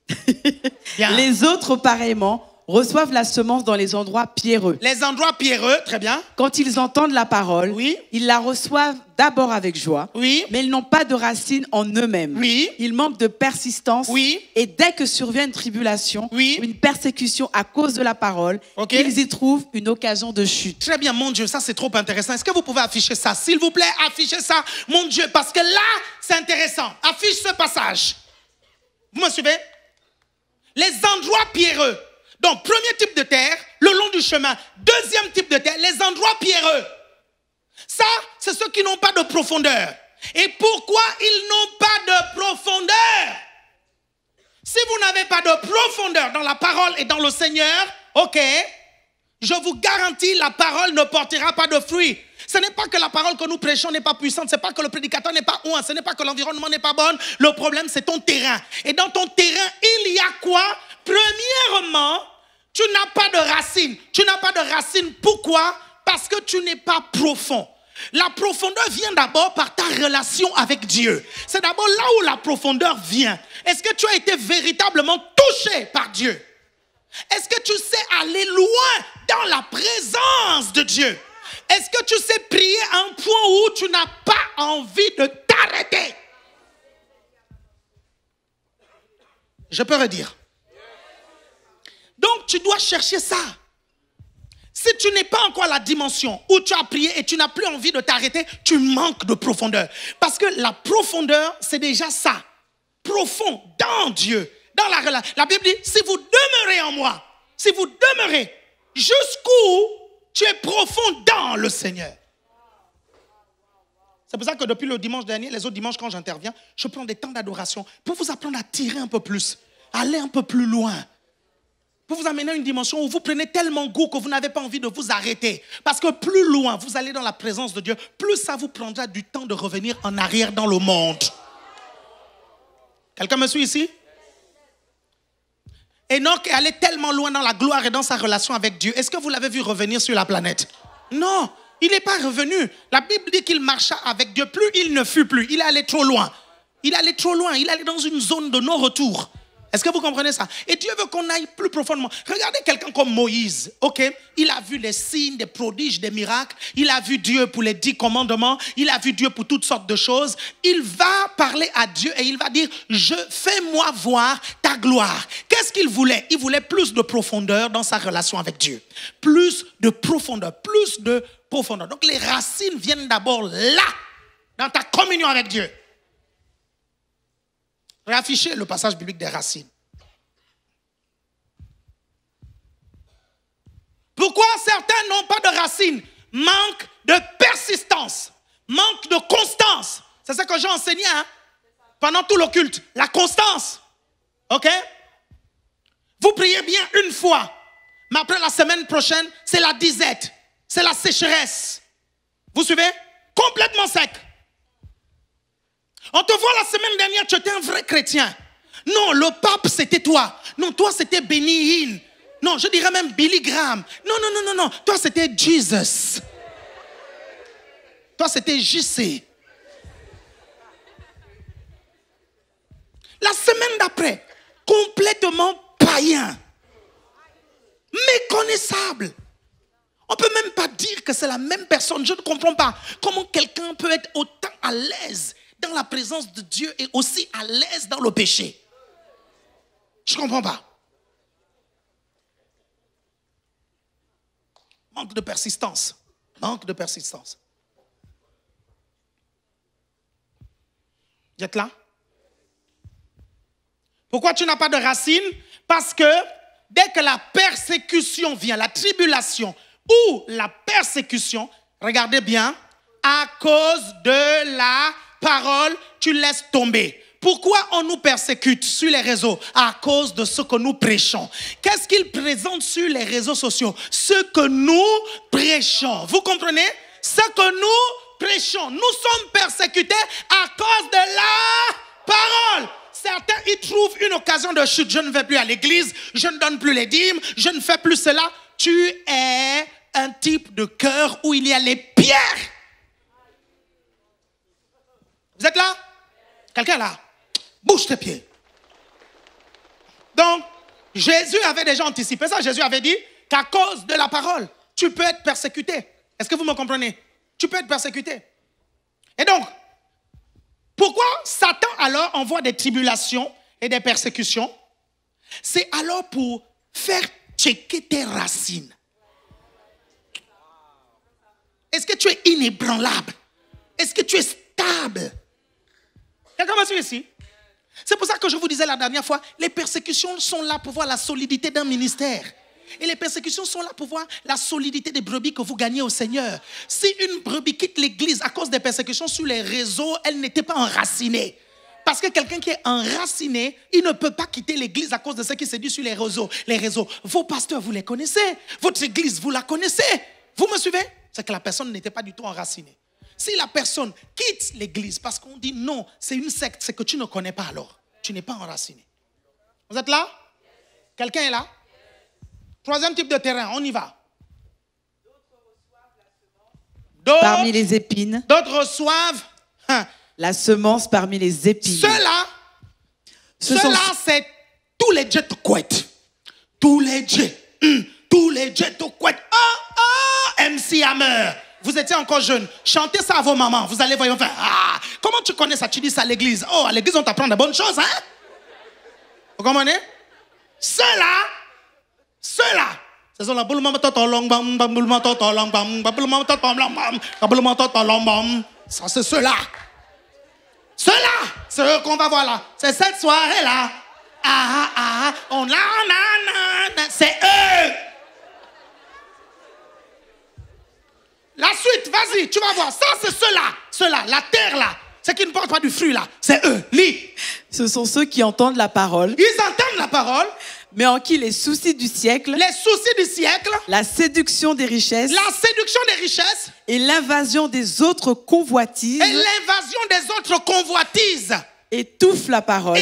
Les autres, pareillement, reçoivent la semence dans les endroits pierreux. Les endroits pierreux, très bien. Quand ils entendent la parole, oui, ils la reçoivent d'abord avec joie, oui, mais ils n'ont pas de racines en eux-mêmes. Oui. Ils manquent de persistance, oui, et dès que survient une tribulation, oui, une persécution à cause de la parole, ils y trouvent une occasion de chute. Très bien, mon Dieu, ça c'est trop intéressant. Est-ce que vous pouvez afficher ça? S'il vous plaît, affichez ça, mon Dieu, parce que là, c'est intéressant. Affiche ce passage. Vous me suivez? Les endroits pierreux. Donc, premier type de terre, le long du chemin. Deuxième type de terre, les endroits pierreux. Ça, c'est ceux qui n'ont pas de profondeur. Et pourquoi ils n'ont pas de profondeur? Si vous n'avez pas de profondeur dans la parole et dans le Seigneur, ok, je vous garantis, la parole ne portera pas de fruits. Ce n'est pas que la parole que nous prêchons n'est pas puissante, ce n'est pas que le prédicateur n'est pas ouin, ce n'est pas que l'environnement n'est pas bon. Le problème, c'est ton terrain. Et dans ton terrain, il y a quoi? Premièrement, tu n'as pas de racines. Tu n'as pas de racines. Pourquoi? Parce que tu n'es pas profond. La profondeur vient d'abord par ta relation avec Dieu. C'est d'abord là où la profondeur vient. Est-ce que tu as été véritablement touché par Dieu? Est-ce que tu sais aller loin dans la présence de Dieu? Est-ce que tu sais prier à un point où tu n'as pas envie de t'arrêter? Je peux redire. Donc, tu dois chercher ça. Si tu n'es pas encore à la dimension où tu as prié et tu n'as plus envie de t'arrêter, tu manques de profondeur. Parce que la profondeur, c'est déjà ça. Profond dans Dieu, dans la relation. La Bible dit, si vous demeurez en moi, si vous demeurez jusqu'où tu es profond dans le Seigneur. C'est pour ça que depuis le dimanche dernier, les autres dimanches quand j'interviens, je prends des temps d'adoration pour vous apprendre à tirer un peu plus, aller un peu plus loin. Pour vous amener à une dimension où vous prenez tellement goût que vous n'avez pas envie de vous arrêter. Parce que plus loin vous allez dans la présence de Dieu, plus ça vous prendra du temps de revenir en arrière dans le monde. Quelqu'un me suit ici? Enoch est allé tellement loin dans la gloire et dans sa relation avec Dieu. Est-ce que vous l'avez vu revenir sur la planète? Non, il n'est pas revenu. La Bible dit qu'il marcha avec Dieu. Plus il ne fut plus. Il est allé trop loin. Il est allé trop loin. Il est allé dans une zone de non-retour. Est-ce que vous comprenez ça? Et Dieu veut qu'on aille plus profondément. Regardez quelqu'un comme Moïse, ok? Il a vu les signes, des prodiges, des miracles. Il a vu Dieu pour les 10 commandements. Il a vu Dieu pour toutes sortes de choses. Il va parler à Dieu et il va dire, fais-moi voir ta gloire. Qu'est-ce qu'il voulait? Il voulait plus de profondeur dans sa relation avec Dieu. Plus de profondeur, plus de profondeur. Donc les racines viennent d'abord là, dans ta communion avec Dieu. Réaffichez le passage biblique des racines. Pourquoi certains n'ont pas de racines? Manque de persistance, manque de constance. C'est ça que j'ai enseigné pendant tout le culte. La constance. Ok? Vous priez bien une fois, mais après la semaine prochaine, c'est la disette, c'est la sécheresse. Vous suivez? Complètement sec. On te voit la semaine dernière, tu étais un vrai chrétien. Non, le pape, c'était toi. Non, toi, c'était Benny Hinn. Non, je dirais même Billy Graham. Non. Toi, c'était Jesus. Toi, c'était JC. La semaine d'après, complètement païen. Méconnaissable. On ne peut même pas dire que c'est la même personne. Je ne comprends pas comment quelqu'un peut être autant à l'aise dans la présence de Dieu et aussi à l'aise dans le péché. Je ne comprends pas. Manque de persistance. Manque de persistance. Vous êtes là? Pourquoi tu n'as pas de racines? Parce que dès que la persécution vient, la tribulation ou la persécution, regardez bien, à cause de la parole, tu laisses tomber. Pourquoi on nous persécute sur les réseaux? À cause de ce que nous prêchons. Qu'est-ce qu'ils présentent sur les réseaux sociaux? Ce que nous prêchons. Vous comprenez? Ce que nous prêchons. Nous sommes persécutés à cause de la parole. Certains y trouvent une occasion de chute. Je ne vais plus à l'église, je ne donne plus les dîmes, je ne fais plus cela. Tu es un type de cœur où il y a les pierres. Vous êtes là? Quelqu'un là? Bouge tes pieds. Donc, Jésus avait déjà anticipé ça. Jésus avait dit qu'à cause de la parole, tu peux être persécuté. Est-ce que vous me comprenez? Tu peux être persécuté. Et donc, pourquoi Satan alors envoie des tribulations et des persécutions? C'est alors pour faire checker tes racines. Est-ce que tu es inébranlable? Est-ce que tu es stable? Quelqu'un m'a suivi ici? C'est pour ça que je vous disais la dernière fois, les persécutions sont là pour voir la solidité d'un ministère. Et les persécutions sont là pour voir la solidité des brebis que vous gagnez au Seigneur. Si une brebis quitte l'église à cause des persécutions sur les réseaux, elle n'était pas enracinée. Parce que quelqu'un qui est enraciné, il ne peut pas quitter l'église à cause de ce qui se dit sur les réseaux. Vos pasteurs, vous les connaissez. Votre église, vous la connaissez. Vous me suivez? C'est que la personne n'était pas du tout enracinée. Si la personne quitte l'église parce qu'on dit non, c'est une secte, c'est que tu ne connais pas alors. Tu n'es pas enraciné. Vous êtes là? Quelqu'un est là? Troisième type de terrain, on y va. Parmi les épines. D'autres reçoivent la semence parmi les épines. Ceux-là, c'est tous les jets au couette. Tous les jets. Tous les jets au couette. MC Hammer. Vous étiez encore jeune. Chantez ça à vos mamans. Vous allez voir, ils vont faire comment tu connais ça? Tu dis ça à l'église. Oh, à l'église, on t'apprend de bonnes choses, hein? Vous comprenez? Ceux-là, ce sont la boule ça, c'est ceux-là. Ceux-là, c'est eux qu'on va voir là. C'est cette soirée-là. C'est eux. La suite, vas-y, tu vas voir. Ça, c'est ceux-là, la terre là. Ceux qui ne portent pas du fruit là, c'est eux. Lis. Ce sont ceux qui entendent la parole. Ils entendent la parole. Mais en qui les soucis du siècle, la séduction des richesses, et l'invasion des autres convoitises, étouffent la parole,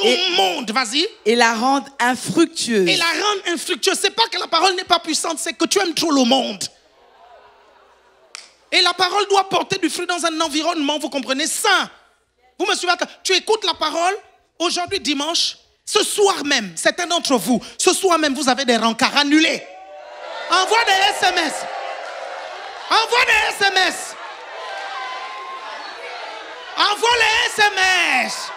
au monde, vas-y. Et la rendent infructueuse. C'est pas que la parole n'est pas puissante, c'est que tu aimes trop le monde. Et la parole doit porter du fruit dans un environnement, vous comprenez, sain. Vous me suivez? Tu écoutes la parole, aujourd'hui dimanche, ce soir même, certains d'entre vous, ce soir même, vous avez des rencarts annulés. Envoie des SMS. Envoie les SMS. Envoie les SMS.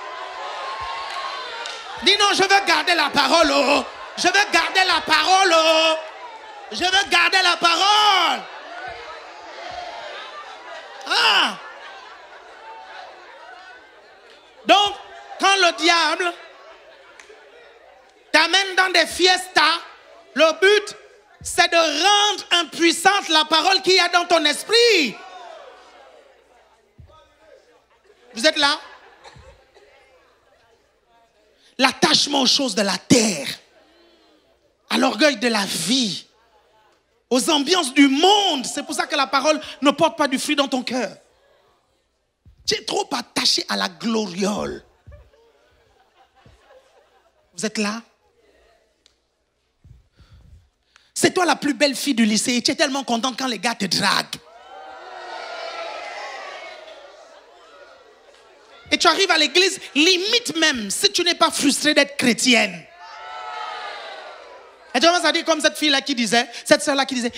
Dis non, je veux garder la parole. Oh. Je veux garder la parole. Oh. Je veux garder la parole. Donc, le diable t'amène dans des fiestas, le but, c'est de rendre impuissante la parole qu'il y a dans ton esprit. Vous êtes là? L'attachement aux choses de la terre, à l'orgueil de la vie, aux ambiances du monde. C'est pour ça que la parole ne porte pas du fruit dans ton cœur. Tu es trop attaché à la gloriole. Vous êtes là? C'est toi la plus belle fille du lycée et tu es tellement contente quand les gars te draguent. Et tu arrives à l'église, limite même, si tu n'es pas frustrée d'être chrétienne. Et tu commences à dire comme cette fille-là qui disait, cette sœur-là qui disait,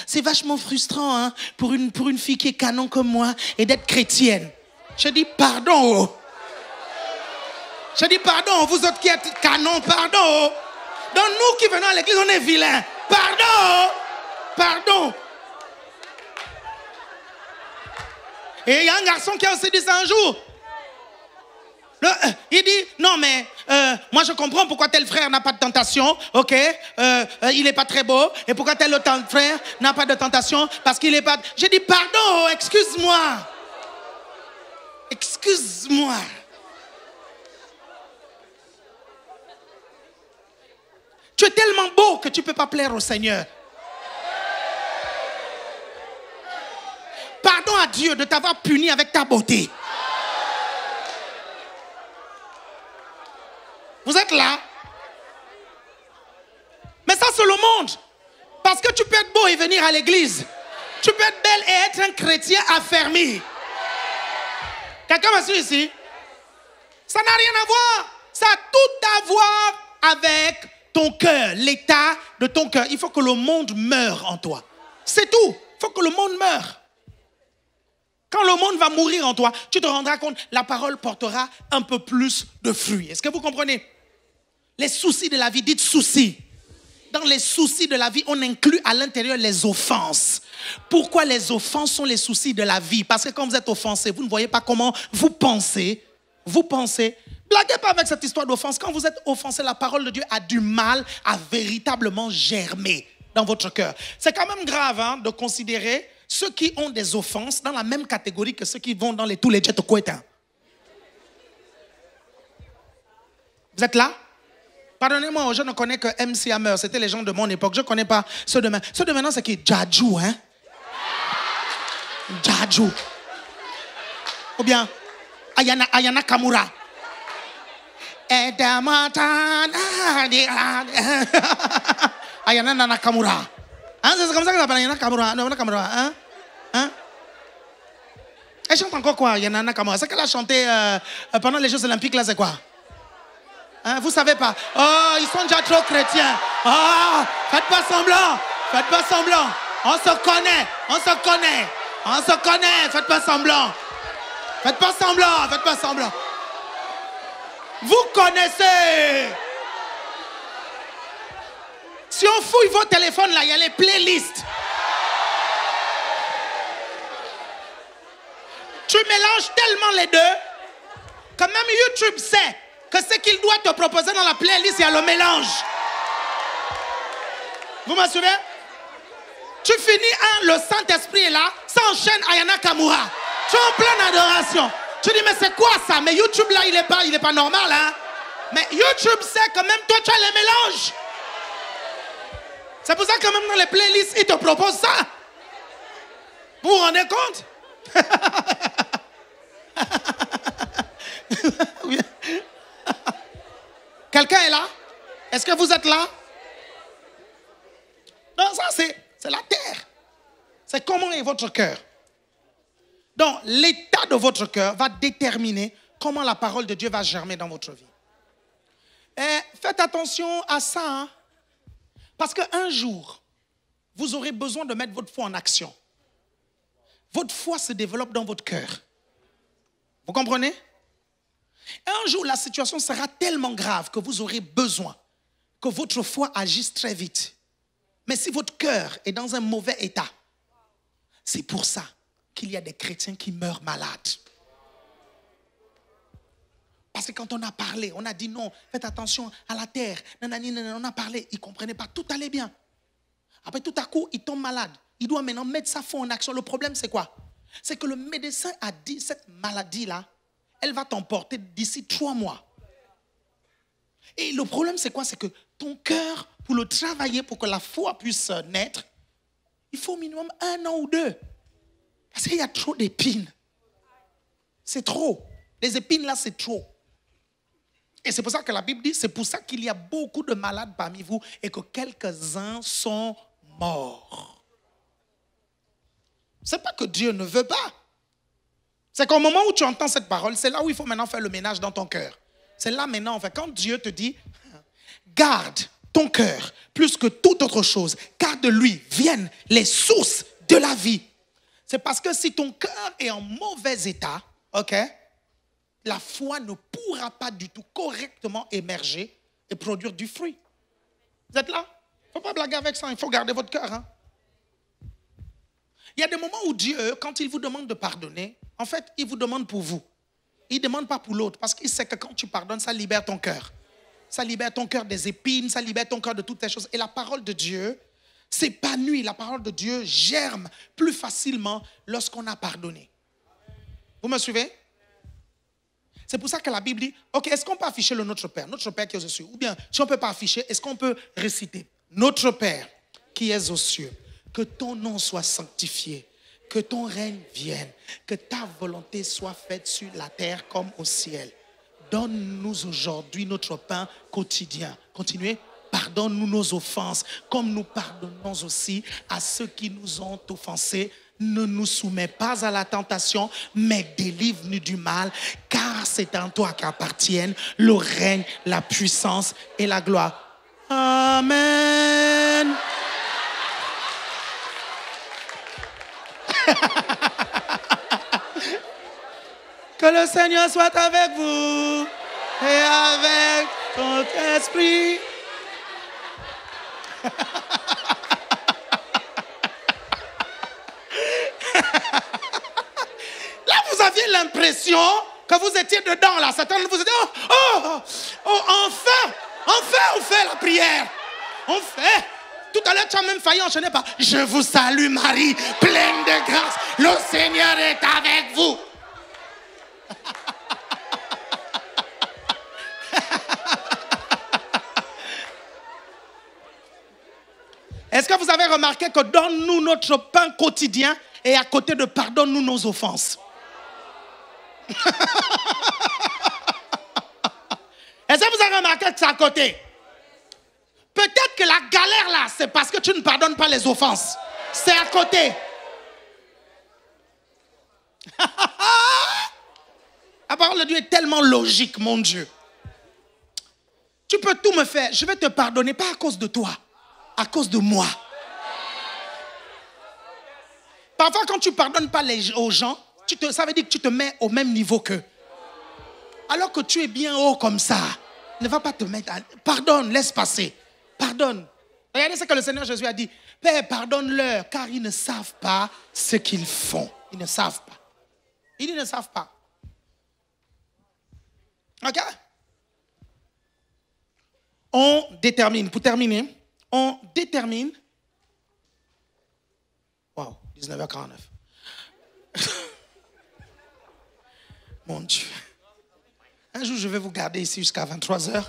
c'est vachement frustrant hein, pour une fille qui est canon comme moi et d'être chrétienne. Je dis pardon. Je dis pardon, vous autres qui êtes canon, pardon. Donc nous qui venons à l'église, on est vilains. Pardon. Pardon. Et il y a un garçon qui a aussi dit ça un jour. Il dit, non mais, moi je comprends pourquoi tel frère n'a pas de tentation, ok, il n'est pas très beau, et pourquoi tel autre frère n'a pas de tentation, parce qu'il n'est pas... J'ai dit, pardon, excuse-moi. Excuse-moi. Tu es tellement beau que tu ne peux pas plaire au Seigneur. Pardon à Dieu de t'avoir puni avec ta beauté. Vous êtes là? Mais ça, c'est le monde. Parce que tu peux être beau et venir à l'église. Tu peux être belle et être un chrétien affermi. Quelqu'un m'a suivi ici? Ça n'a rien à voir. Ça a tout à voir avec ton cœur, l'état de ton cœur. Il faut que le monde meure en toi. C'est tout. Il faut que le monde meure. Quand le monde va mourir en toi, tu te rendras compte, la parole portera un peu plus de fruits. Est-ce que vous comprenez? Les soucis de la vie, dites soucis. Dans les soucis de la vie, on inclut à l'intérieur les offenses. Pourquoi les offenses sont les soucis de la vie? Parce que quand vous êtes offensé, vous ne voyez pas comment vous pensez. Vous pensez. Blaguez pas avec cette histoire d'offense. Quand vous êtes offensé, la parole de Dieu a du mal à véritablement germer dans votre cœur. C'est quand même grave hein, de considérer ceux qui ont des offenses dans la même catégorie que ceux qui vont dans tous les jets couettins. Vous êtes là? Pardonnez-moi, je ne connais que MC Hammer. C'était les gens de mon époque. Je ne connais pas ceux de maintenant. Ceux de maintenant, c'est qui? Djadjou, hein? Djadjou. Ou bien Ayana Kamura. Ayana Nana Kamura. Hein? C'est comme ça que ça s'appelle Ayana Kamura. Nana Kamura. Hein? Hein? Elle chante encore quoi, Ayana Nana Kamura? C'est qu'elle a chanté pendant les Jeux Olympiques, là, c'est quoi? Hein, vous savez pas. Oh, ils sont déjà trop chrétiens. Oh, faites pas semblant. Faites pas semblant. On se connaît. On se connaît. On se connaît. Faites pas semblant. Faites pas semblant. Faites pas semblant. Vous connaissez. Si on fouille vos téléphones là, il y a les playlists. Tu mélanges tellement les deux que même YouTube sait que ce qu'il doit te proposer dans la playlist, il y a le mélange. Vous me suivez? Tu finis le Saint-Esprit est là, ça enchaîne Ayana Kamura. Tu es en pleine adoration. Tu dis, mais c'est quoi ça? Mais YouTube là, il est pas normal, hein? Mais YouTube sait que même toi, tu as les mélanges. C'est pour ça que même dans les playlists, il te propose ça. Vous vous rendez compte? Oui. Quelqu'un est là? Est-ce que vous êtes là? Non, ça c'est la terre. C'est comment est votre cœur. Donc, l'état de votre cœur va déterminer comment la parole de Dieu va germer dans votre vie. Et faites attention à ça. Hein? Parce qu'un jour, vous aurez besoin de mettre votre foi en action. Votre foi se développe dans votre cœur. Vous comprenez? Un jour, la situation sera tellement grave que vous aurez besoin que votre foi agisse très vite. Mais si votre cœur est dans un mauvais état, c'est pour ça qu'il y a des chrétiens qui meurent malades. Parce que quand on a parlé, on a dit non, faites attention à la terre. Nanani, nanani, on a parlé, il ne comprenait pas, tout allait bien. Après, tout à coup, il tombe malade. Il doit maintenant mettre sa foi en action. Le problème, c'est quoi? C'est que le médecin a dit, cette maladie-là, elle va t'emporter d'ici 3 mois. Et le problème, c'est quoi? C'est que ton cœur, pour le travailler, pour que la foi puisse naître, il faut au minimum 1 an ou 2. Parce qu'il y a trop d'épines. C'est trop. Les épines, là, c'est trop. Et c'est pour ça que la Bible dit, c'est pour ça qu'il y a beaucoup de malades parmi vous et que quelques-uns sont morts. Ce n'est pas que Dieu ne veut pas. C'est qu'au moment où tu entends cette parole, c'est là où il faut maintenant faire le ménage dans ton cœur. C'est là maintenant, en fait, quand Dieu te dit, garde ton cœur plus que toute autre chose, car de lui viennent les sources de la vie. C'est parce que si ton cœur est en mauvais état, ok, la foi ne pourra pas du tout correctement émerger et produire du fruit. Vous êtes là? Il ne faut pas blaguer avec ça, il faut garder votre cœur. Hein? Il y a des moments où Dieu, quand il vous demande de pardonner, en fait, il vous demande pour vous. Il ne demande pas pour l'autre, parce qu'il sait que quand tu pardonnes, ça libère ton cœur. Ça libère ton cœur des épines, ça libère ton cœur de toutes ces choses. Et la parole de Dieu s'épanouit, la parole de Dieu germe plus facilement lorsqu'on a pardonné. Vous me suivez? C'est pour ça que la Bible dit, ok, est-ce qu'on peut afficher le Notre Père qui est aux cieux? Ou bien, si on ne peut pas afficher, est-ce qu'on peut réciter Notre Père qui est aux cieux, que ton nom soit sanctifié, que ton règne vienne, que ta volonté soit faite sur la terre comme au ciel. Donne-nous aujourd'hui notre pain quotidien. Continuez. Pardonne-nous nos offenses, comme nous pardonnons aussi à ceux qui nous ont offensés. Ne nous soumets pas à la tentation, mais délivre-nous du mal, car c'est en toi qu'appartiennent le règne, la puissance et la gloire. Amen. Que le Seigneur soit avec vous et avec ton esprit. Là, vous aviez l'impression que vous étiez dedans, là. Satan vous a dit, enfin, on fait la prière. On fait. Tout à l'heure, tu as même failli enchaîner par « Je vous salue Marie, pleine de grâce. Le Seigneur est avec vous. » Est-ce que vous avez remarqué que donne-nous notre pain quotidien et à côté de pardonne-nous nos offenses? Est-ce que vous avez remarqué que c'est à côté? Peut-être que la galère là, c'est parce que tu ne pardonnes pas les offenses. C'est à côté. La parole de Dieu est tellement logique, mon Dieu. Tu peux tout me faire. Je vais te pardonner, pas à cause de toi, à cause de moi. Parfois, quand tu ne pardonnes pas aux gens, ça veut dire que tu te mets au même niveau qu'eux. Alors que tu es bien haut comme ça, ne va pas te mettre à... Pardonne, laisse passer. Pardonne. Regardez ce que le Seigneur Jésus a dit. Père, pardonne-leur, car ils ne savent pas ce qu'ils font. Ils ne savent pas. Ils ne savent pas. Ok? On détermine, pour terminer, on détermine... Wow, 19h49. Mon Dieu. Un jour, je vais vous garder ici jusqu'à 23h.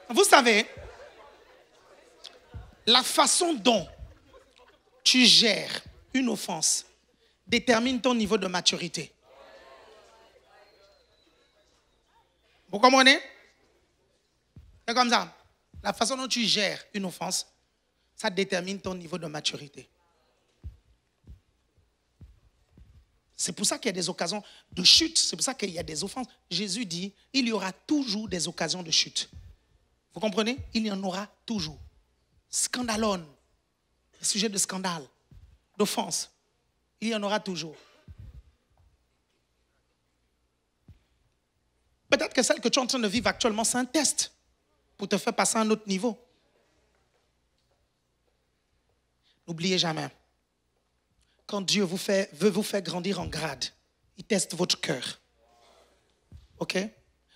Vous savez, la façon dont tu gères une offense détermine ton niveau de maturité. Vous comprenez? C'est comme ça. La façon dont tu gères une offense, ça détermine ton niveau de maturité. C'est pour ça qu'il y a des occasions de chute. C'est pour ça qu'il y a des offenses. Jésus dit, il y aura toujours des occasions de chute. Vous comprenez? Il y en aura toujours. Scandalone, sujet de scandale, d'offense, il y en aura toujours. peut-être que celle que tu es en train de vivre actuellement, c'est un test pour te faire passer à un autre niveau. N'oubliez jamais, quand Dieu veut vous faire grandir en grade, il teste votre cœur. OK?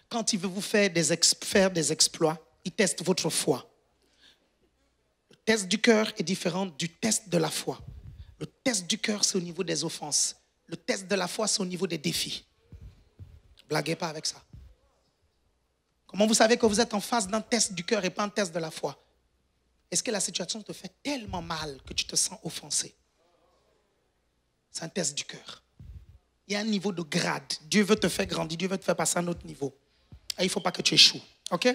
Quand il veut vous faire des exploits, il teste votre foi. Le test du cœur est différent du test de la foi. Le test du cœur, c'est au niveau des offenses. Le test de la foi, c'est au niveau des défis. Blaguez pas avec ça. Comment vous savez que vous êtes en face d'un test du cœur et pas un test de la foi? Est-ce que la situation te fait tellement mal que tu te sens offensé? C'est un test du cœur. Il y a un niveau de grade. Dieu veut te faire grandir, Dieu veut te faire passer à un autre niveau. Et il ne faut pas que tu échoues. OK?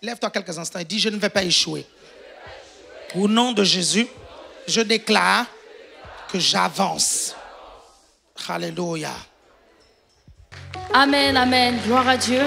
Lève-toi quelques instants et dis, je ne vais pas échouer. Au nom de Jésus, je déclare que j'avance. Alléluia. Amen, amen. Gloire à Dieu.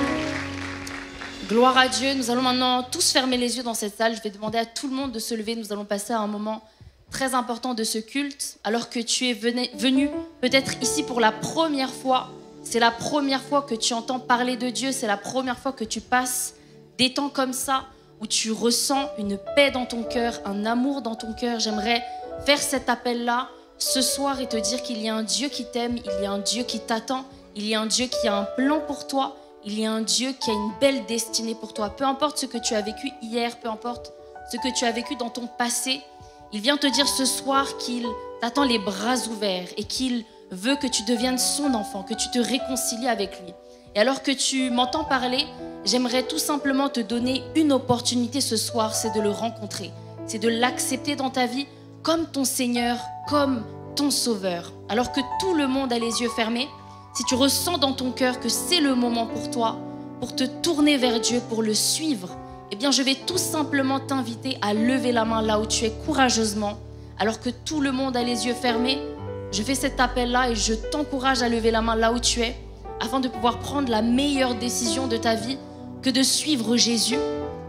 Gloire à Dieu. Nous allons maintenant tous fermer les yeux dans cette salle. Je vais demander à tout le monde de se lever. Nous allons passer à un moment très important de ce culte. Alors que tu es venu peut-être ici pour la première fois, c'est la première fois que tu entends parler de Dieu, c'est la première fois que tu passes des temps comme ça, où tu ressens une paix dans ton cœur, un amour dans ton cœur. J'aimerais faire cet appel-là ce soir et te dire qu'il y a un Dieu qui t'aime, il y a un Dieu qui t'attend, il y a un Dieu qui a un plan pour toi, il y a un Dieu qui a une belle destinée pour toi. Peu importe ce que tu as vécu hier, peu importe ce que tu as vécu dans ton passé, il vient te dire ce soir qu'il t'attend les bras ouverts et qu'il veut que tu deviennes son enfant, que tu te réconcilies avec lui. Et alors que tu m'entends parler, j'aimerais tout simplement te donner une opportunité ce soir, c'est de le rencontrer, c'est de l'accepter dans ta vie comme ton Seigneur, comme ton Sauveur. Alors que tout le monde a les yeux fermés, si tu ressens dans ton cœur que c'est le moment pour toi, pour te tourner vers Dieu, pour le suivre, eh bien je vais tout simplement t'inviter à lever la main là où tu es courageusement. Alors que tout le monde a les yeux fermés, je fais cet appel-là et je t'encourage à lever la main là où tu es, afin de pouvoir prendre la meilleure décision de ta vie, que de suivre Jésus,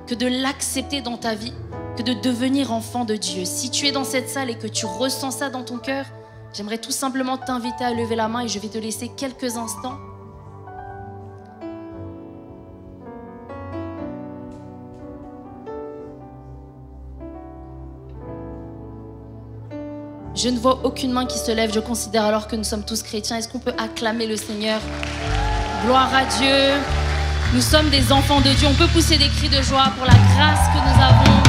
que de l'accepter dans ta vie, que de devenir enfant de Dieu. Si tu es dans cette salle et que tu ressens ça dans ton cœur, j'aimerais tout simplement t'inviter à lever la main et je vais te laisser quelques instants. Je ne vois aucune main qui se lève. Je considère alors que nous sommes tous chrétiens. Est-ce qu'on peut acclamer le Seigneur? Gloire à Dieu. Nous sommes des enfants de Dieu. On peut pousser des cris de joie pour la grâce que nous avons.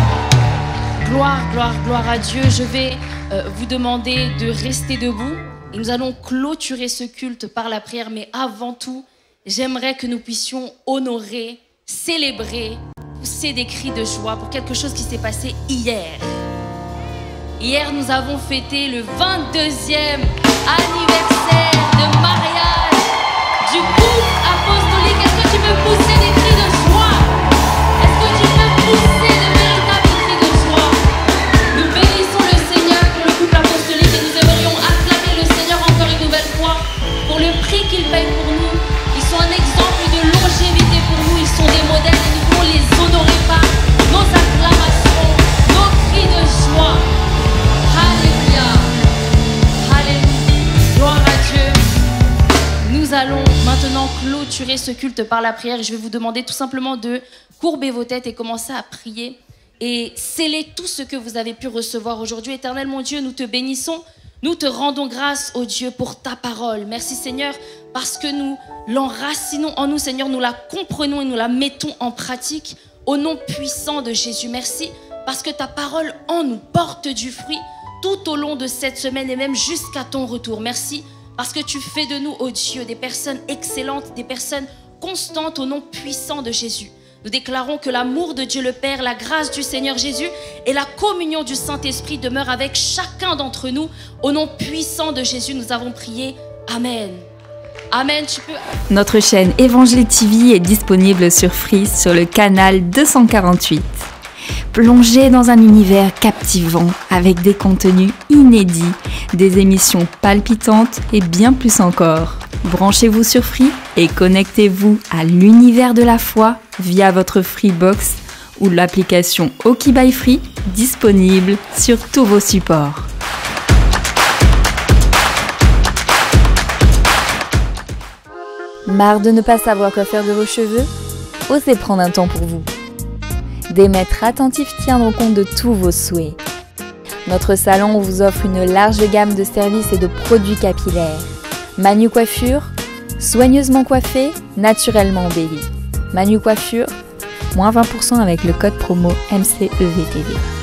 Gloire, gloire, gloire à Dieu. Je vais vous demander de rester debout. Et nous allons clôturer ce culte par la prière. Mais avant tout, j'aimerais que nous puissions honorer, célébrer, pousser des cris de joie pour quelque chose qui s'est passé hier. Hier, nous avons fêté le 22e anniversaire de mariage du couple apostolique. Est-ce que tu peux pousser des cris de joie? Est-ce que tu peux pousser de véritables cris de joie? Nous bénissons le Seigneur pour le couple apostolique et nous aimerions acclamer le Seigneur encore une nouvelle fois pour le prix qu'il paye pour nous. Ils sont un exemple de longévité pour nous. Ils sont des modèles et nous voulons les honorer par nos acclamations, nos cris de joie. Alléluia. Alléluia. Gloire à Dieu. Nous allons maintenant clôturer ce culte par la prière. Je vais vous demander tout simplement de courber vos têtes et commencer à prier et sceller tout ce que vous avez pu recevoir aujourd'hui. Éternel mon Dieu, nous te bénissons. Nous te rendons grâce, ô Dieu, pour ta parole. Merci Seigneur, parce que nous l'enracinons en nous, Seigneur. Nous la comprenons et nous la mettons en pratique au nom puissant de Jésus. Merci, parce que ta parole en nous porte du fruit tout au long de cette semaine et même jusqu'à ton retour. Merci parce que tu fais de nous, ô Dieu, des personnes excellentes, des personnes constantes au nom puissant de Jésus. Nous déclarons que l'amour de Dieu le Père, la grâce du Seigneur Jésus et la communion du Saint-Esprit demeurent avec chacun d'entre nous. Au nom puissant de Jésus, nous avons prié. Amen. Amen. Tu peux... Notre chaîne Évangile TV est disponible sur Free sur le canal 248. Plongez dans un univers captivant avec des contenus inédits, des émissions palpitantes et bien plus encore. Branchez-vous sur Free et connectez-vous à l'univers de la foi via votre Freebox ou l'application OK by Free disponible sur tous vos supports. Marre de ne pas savoir quoi faire de vos cheveux? Osez prendre un temps pour vous. Des maîtres attentifs tiendront compte de tous vos souhaits. Notre salon vous offre une large gamme de services et de produits capillaires. Manu Coiffure, soigneusement coiffé, naturellement embelli. Manu Coiffure, moins 20% avec le code promo MCEVTV.